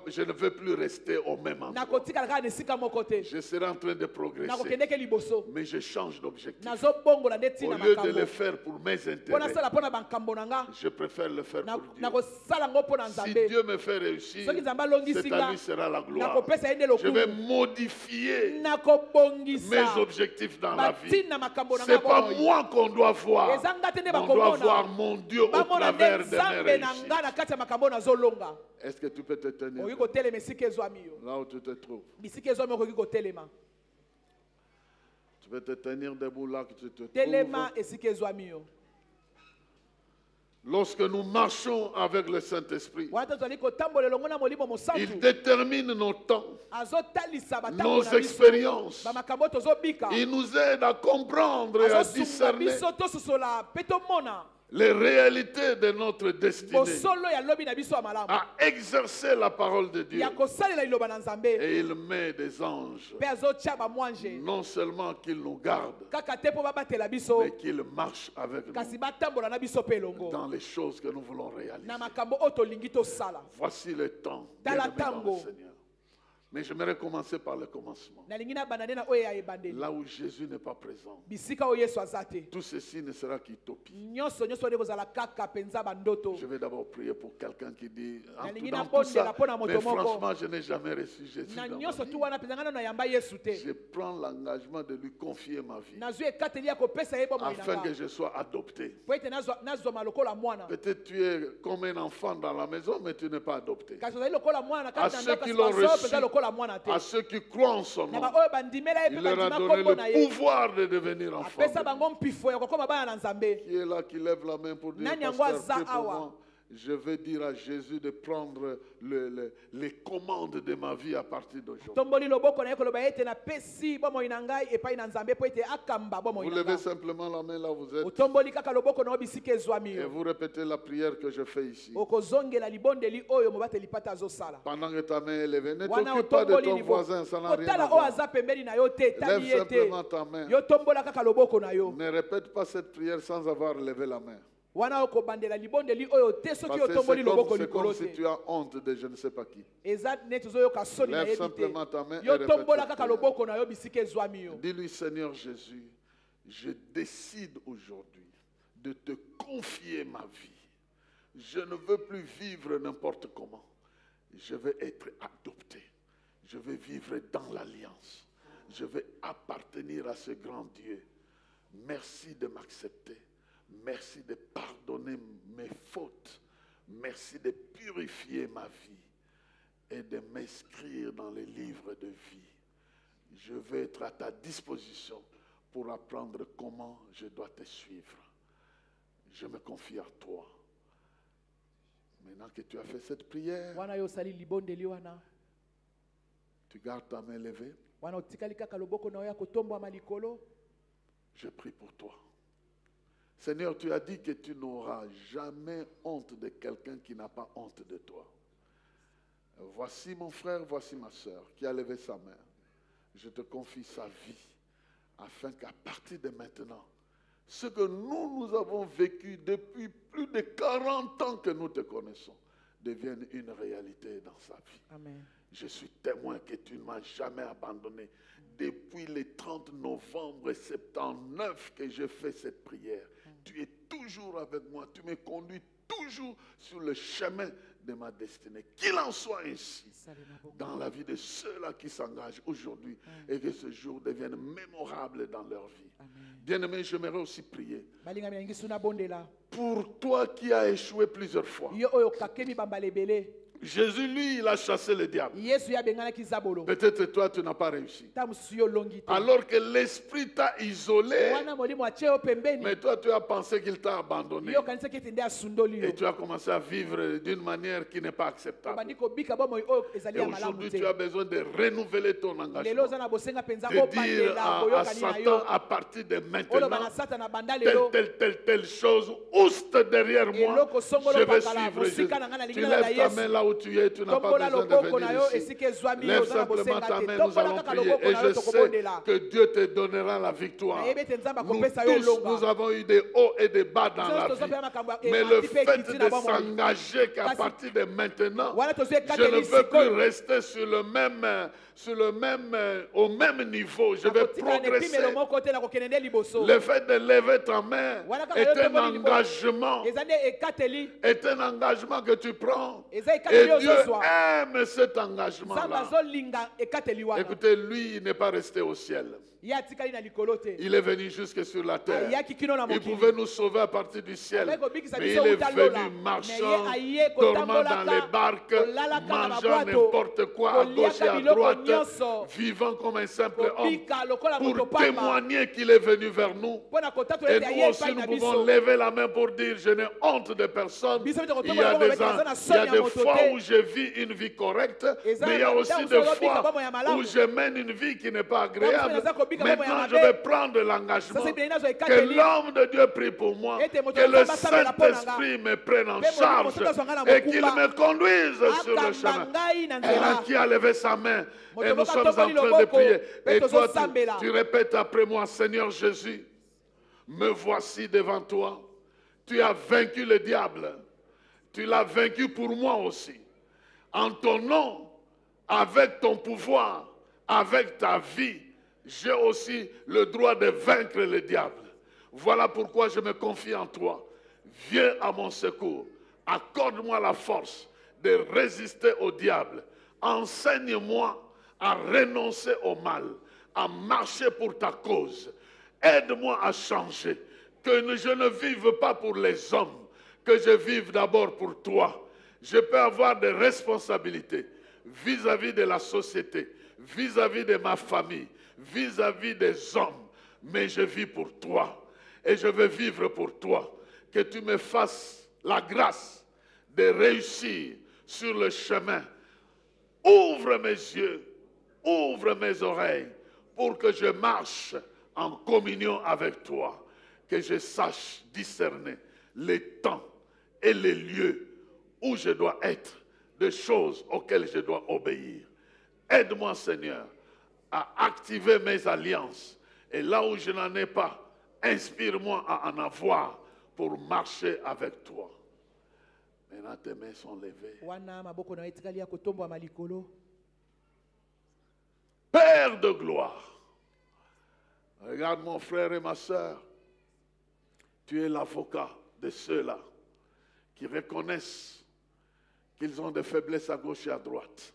Je ne veux plus rester au même endroit. nakotikala kaka na esika moko te. Je serai en train de progresser. nakokendeke liboso. Mais je change d'objectif. nazobongola nde Au ntina lieu de le makambo faire pour mes mpo intérêts, nasala mpo na bankambo na nga. je préfère le faire pour Dieu. nakosala yango mpo na Si Nzambe. Dieu me fait réussir, soki Nzambe alongisi c'est à nga lui sera la gloire. nakopesa ye nde Je vais lokumu. modifier nakobongisa mes objectifs dans la vie. batina makambo na Ce nga n'est pas bomoi. moi qu'on doit voir. eza nga te nde On doit bakomona. voir mon Dieu au bamona nde travers de mes Nzambe na réussites. nga na kati ya makambo nazolonga. Est-ce que tu peux te tenir okoki kotelema esika ezwami yo. là où tu te trouves? bisika ezwami okoki kotelema. Tu peux te tenir debout là où tu te telema trouves. esika ezwami yo. Lorsque nous marchons avec le Saint-Esprit, wana tozali kotambola elongo na molimo il mosantu. détermine nos temps, azotalisa batango nos na biso. expériences. bamakambo oyo tozobika. Il nous aide à comprendre et à azosunga discerner biso tososola mpe tomona les réalités de notre destinée, bosolo ya lobi na biso ya malamu. à exercer la parole de Dieu. ya kosalela liloba na Nzambe. Et il met des anges, mpe azotia bamwanje. non seulement qu'ils nous gardent, kaka te mpo babatela biso. mais qu'ils marchent avec nous kasi batambola na biso mpe elongo. dans les choses que nous voulons réaliser. na makambo oyo tolingi tosala. Voici le temps, Tala bien-aimé dans le tango. Seigneur. Mais j'aimerais commencer par le commencement. nalingi nabanda nde na oyo ya ebandeli. Là où Jésus n'est pas présent, bisika oyo yesu aza te. tout ceci ne sera qu'utopie. nyonso nde kozala kaka mpenza bandoto. Je vais d'abord prier pour quelqu'un qui dit, Nalingi dans na tout ça, bondela mpona moto mais moko. franchement, je n'ai jamais reçu Jésus na dans ma nyonso vie. tu wana mpenza nga nano yamba yesu te. Je prends l'engagement de lui confier ma vie, nazwi ekateli ya kopesa ye bomoi na afin que nga. je sois adopté. po ete nazwama lokola mwana. Peut-être tu es comme un enfant dans la maison, mais tu n'es pas adopté. kasi ozali lokola mwana na kati À na ceux ndako qui kasi l'ont bazwa reçu, mpenza lokola mwana te. à ceux qui croient en son na nom, baoyo bandimela ye il mpe leur a bandima donné kombo na le ye. pouvoir de devenir enfants. apesa bango mpifo ya kokoma bana na Nzambe. Qui est là, qui lève la main pour dire, Nani yango pasteur, aza prie pour awa. moi. Je vais dire à Jésus de prendre les commandes de ma vie à partir d'aujourd'hui. tomboli loboko na ye koloba ete napesi bomoi na ngai epai na Nzambe po ete akamba bomoi Vous na levez ngai. simplement la main là où vous êtes otomboli kaka loboko na yo bisika ezwami et yo. vous répétez la prière que je fais ici. okozongela libondeli oyo mobateli pata azosala. Pendant que ta main est levée, ne wana t'occupe pas de otomboli ton libo voisin, ça n'a rien à otala oyo voir. aza pembeni na yo te tali Lève ye te. simplement ta main. yo tombola kaka loboko na yo. Ne répète pas cette prière sans avoir levé la main. wana okobandela libondeli oyo te soki Parce que otomboli loboko c'est comme likolo si te. tu as honte de je ne sais pas qui. eza neti ozoyoka soni na Lève yebi simplement ta main te. et yo répète tombola cette kaka prière. loboko na yo bisika ezwami yo. Dis-lui, Seigneur Jésus, je décide aujourd'hui de te confier ma vie. Je ne veux plus vivre n'importe comment. Je veux être adopté. Je veux vivre dans l'alliance. Je veux appartenir à ce grand Dieu. Merci de m'accepter. Merci de pardonner mes fautes. Merci de purifier ma vie et de m'inscrire dans les livres de vie. Je veux être à ta disposition pour apprendre comment je dois te suivre. Je me confie à toi. Maintenant que tu as fait cette prière, wana yo osali libondeli wana Tu gardes ta main levée. wana otikali kaka loboko na yo ya kotombwama likolo. Je prie pour toi. Seigneur, tu as dit que tu n'auras jamais honte de quelqu'un qui n'a pas honte de toi. Voici mon frère, voici ma soeur qui a levé sa main. Je te confie sa vie, afin qu'à partir de maintenant, ce que nous avons vécu depuis plus de 40 ans que nous te connaissons, devienne une réalité dans sa vie. Amen. Je suis témoin que tu ne m'as jamais abandonné. Depuis le 30 novembre 79 que je fais cette prière, tu es toujours avec moi. Tu me conduis toujours sur le chemin de ma destinée. Qu'il en soit ainsi dans la vie de ceux-là qui s'engagent aujourd'hui et que ce jour devienne mémorable dans leur vie. Bien-aimé, j'aimerais aussi prier pour toi qui as échoué plusieurs fois. Jésus, lui, il a chassé le diable. Peut-être toi, tu n'as pas réussi. Alors que l'esprit t'a isolé, mais toi, tu as pensé qu'il t'a abandonné. Et tu as commencé à vivre d'une manière qui n'est pas acceptable. Et aujourd'hui, tu as besoin de renouveler ton engagement. De dire à Satan, à partir de maintenant, telle chose, oust derrière moi, je vais suivre Jésus. Tu lèves ta main là où tu es, tu n'as pas besoin de venir ici. Lève simplement ta main, nous allons prier. Et je sais que Dieu te donnera la victoire. Nous tous, nous avons eu des hauts et des bas dans la vie. Mais le fait de s'engager qu'à partir de maintenant, je ne veux plus rester au même niveau. Je vais progresser. Le fait de lever ta main est un engagement. Est un engagement que tu prends. Et Dieu aime cet engagement-là. Écoutez, lui, il n'est pas resté au ciel. Il est venu jusque sur la terre. Il pouvait nous sauver à partir du ciel. Mais il est venu marchant, dormant dans les barques, mangeant n'importe quoi à gauche et à droite, vivant comme un simple homme, pour témoigner qu'il est venu vers nous. Et nous aussi, nous pouvons lever la main pour dire, je n'ai honte de personne. Il y a des fois où je vis une vie correcte, mais il y a aussi des fois où je mène une vie qui n'est pas agréable. Maintenant, je vais prendre l'engagement que l'homme de Dieu prie pour moi, que le Saint-Esprit me prenne en charge et qu'il me conduise sur le chemin. Et qui a levé sa main et nous sommes en train de prier. Et toi, tu répètes après moi, Seigneur Jésus, me voici devant toi. Tu as vaincu le diable. Tu l'as vaincu pour moi aussi. En ton nom, avec ton pouvoir, avec ta vie, j'ai aussi le droit de vaincre le diable. Voilà pourquoi je me confie en toi. Viens à mon secours. Accorde-moi la force de résister au diable. Enseigne-moi à renoncer au mal, à marcher pour ta cause. Aide-moi à changer. Que je ne vive pas pour les hommes, que je vive d'abord pour toi. Je peux avoir des responsabilités vis-à-vis de la société, vis-à-vis de ma famille, vis-à-vis des hommes, mais je vis pour toi et je veux vivre pour toi. Que tu me fasses la grâce de réussir sur le chemin. Ouvre mes yeux, ouvre mes oreilles pour que je marche en communion avec toi, que je sache discerner les temps et les lieux où je dois être, des choses auxquelles je dois obéir. Aide-moi, Seigneur, à activer mes alliances. Et là où je n'en ai pas, inspire-moi à en avoir pour marcher avec toi. Maintenant, tes mains sont levées. Père de gloire, regarde mon frère et ma soeur. Tu es l'avocat de ceux-là qui reconnaissent qu'ils ont des faiblesses à gauche et à droite.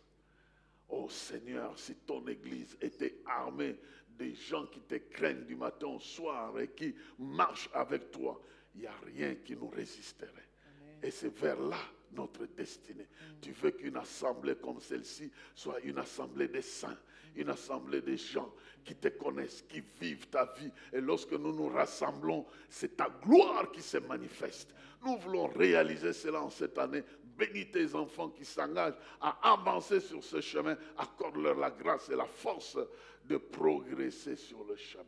Oh Seigneur, si ton église était armée des gens qui te craignent du matin au soir et qui marchent avec toi, il n'y a rien qui nous résisterait. Amen. Et c'est vers là notre destinée. Tu veux qu'une assemblée comme celle-ci soit une assemblée des saints, une assemblée des gens qui te connaissent, qui vivent ta vie. Et lorsque nous nous rassemblons, c'est ta gloire qui se manifeste. Nous voulons réaliser cela en cette année bénis tes enfants qui s'engagent à avancer sur ce chemin. Accorde-leur la grâce et la force de progresser sur le chemin.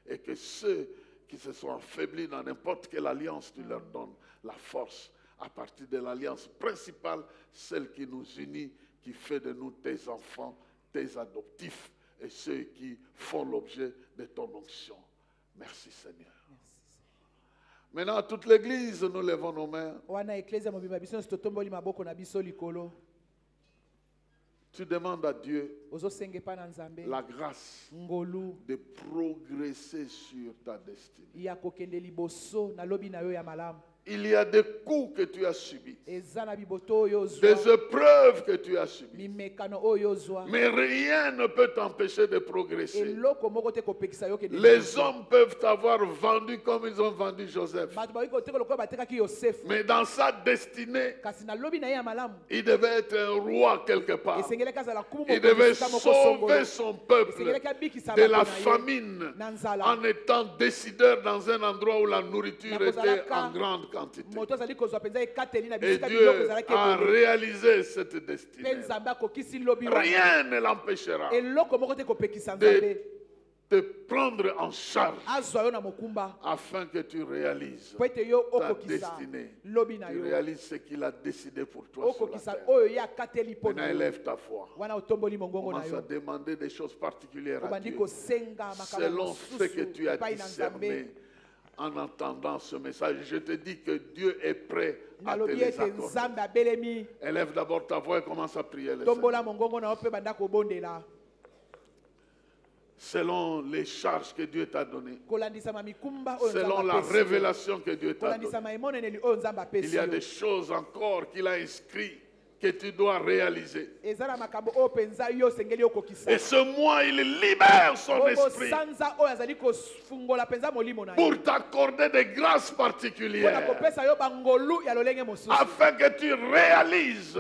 Et que ceux qui se sont affaiblis dans n'importe quelle alliance, tu leur donnes la force à partir de l'alliance principale, celle qui nous unit, qui fait de nous tes enfants, tes adoptifs et ceux qui font l'objet de ton onction. Merci Seigneur. Maintenant, toute l'église, nous levons nos mains. Tu demandes à Dieu la grâce de progresser sur ta destinée. Il y a des coups que tu as subis, des épreuves que tu as subies. Mais rien ne peut t'empêcher de progresser. Les hommes peuvent t'avoir vendu comme ils ont vendu Joseph. Mais dans sa destinée, il devait être un roi quelque part. Il devait sauver son peuple de la famine en étant décideur dans un endroit où la nourriture était en grande quantité. Et Dieu a réalisé cette destinée. Rien ne l'empêchera de te prendre en charge afin que tu réalises ta destinée. Tu réalises ce qu'il a décidé pour toi sur la terre. Maintenant, élève ta foi. Commence à demander des choses particulières à Dieu selon ce que tu as discerné. En entendant ce message, je te dis que Dieu est prêt à te les accorder. Élève d'abord ta voix et commence à prier le Seigneur. Selon les charges que Dieu t'a données, selon la révélation que Dieu t'a donnée, il y a des choses encore qu'il a inscrites que tu dois réaliser. Et ce mois, il libère son esprit pour t'accorder des grâces particulières afin que tu réalises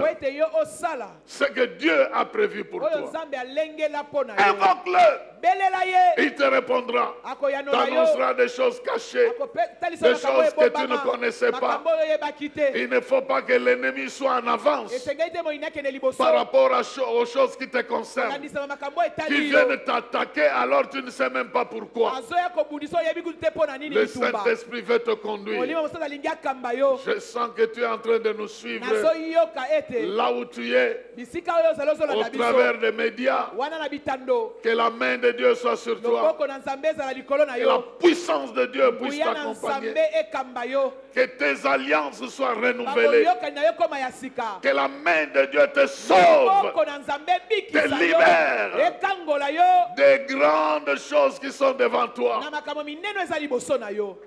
ce que Dieu a prévu pour toi. Invoque-le. Il te répondra. T'annoncera des choses cachées, des choses que tu ne connaissais pas. Il ne faut pas que l'ennemi soit en avance par rapport aux choses qui te concernent, qui viennent t'attaquer alors tu ne sais même pas pourquoi. Le Saint-Esprit veut te conduire. Je sens que tu es en train de nous suivre là où tu es, au travers des médias. Que la main de Dieu soit sur toi, que la puissance de Dieu puisse t'accompagner, que tes alliances soient renouvelées, que la main de Dieu te sauve, te libère des grandes choses qui sont devant toi.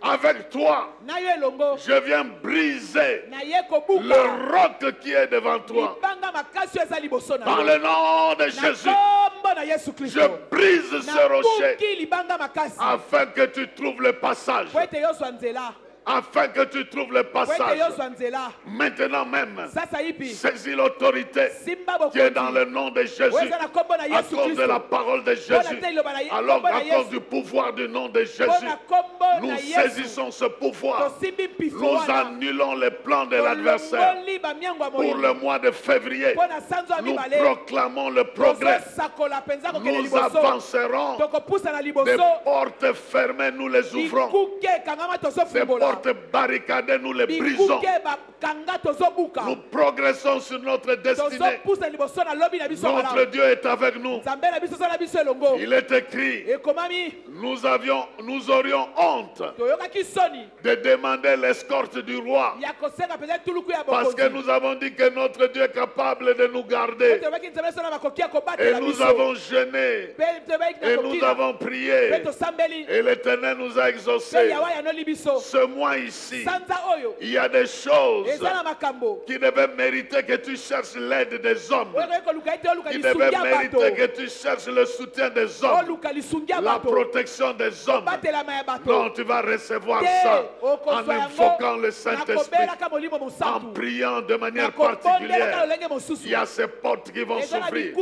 Avec toi, je viens briser le roc qui est devant toi. Dans le nom de Jésus, je brise ce rocher afin que tu trouves le passage. Afin que tu trouves le passage. Maintenant même, saisis l'autorité qui est dans le nom de Jésus, à cause de la parole de Jésus, alors à cause du pouvoir du nom de Jésus. Nous saisissons ce pouvoir. Nous annulons les plans de l'adversaire. Pour le mois de février, nous proclamons le progrès. Nous avancerons. Des portes fermées, nous les ouvrons. Des portes barricadées, nous les brisons. Nous progressons sur notre destinée. Notre Dieu est avec nous. Il est écrit, nous aurions honte de demander l'escorte du roi, parce que nous avons dit que notre Dieu est capable de nous garder. Et nous avons jeûné, et nous avons prié, et l'Éternel nous a exaucés. Ce mois ici, il y a des choses qui devaient mériter que tu cherches l'aide des hommes, qui devaient mériter que tu cherches le soutien des hommes, la protection des hommes. Non, tu vas recevoir ça en invoquant le Saint-Esprit, en priant de manière particulière. Il y a ces portes qui vont s'ouvrir.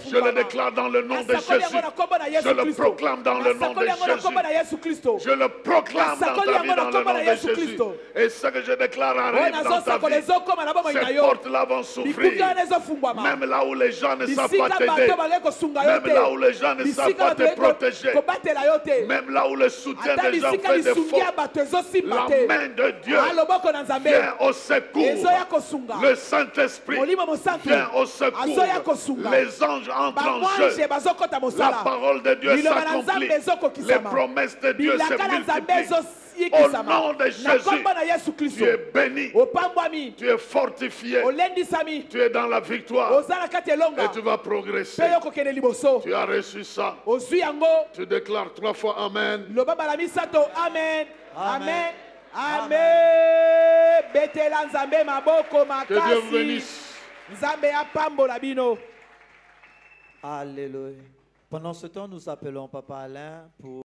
Je le déclare dans le nom de Jésus. Je le proclame dans le nom de Jésus. Je le proclame dans ta vie dans le nom de de Jésus. Et ce que je déclare arrive dans ta vie. Ces portes-là vont s'ouvrir. Même là où les gens ne savent pas t'aider. Même là où les gens ne savent pas te protéger. Même là où le soutien des gens fait défaut. La main de Dieu vient au secours. Le Saint-Esprit vient au secours. Les anges entrent en jeu. La parole de Dieu s'accomplit. Les promesses de Dieu se multiplient. Au nom de Jésus, tu es béni. Tu es fortifié. Tu es dans la victoire. Et tu vas progresser. Tu as reçu ça. Tu déclares 3 fois Amen. Amen. Amen. Amen. Que Dieu vous bénisse. Alléluia. Pendant ce temps, nous appelons Papa Alain pour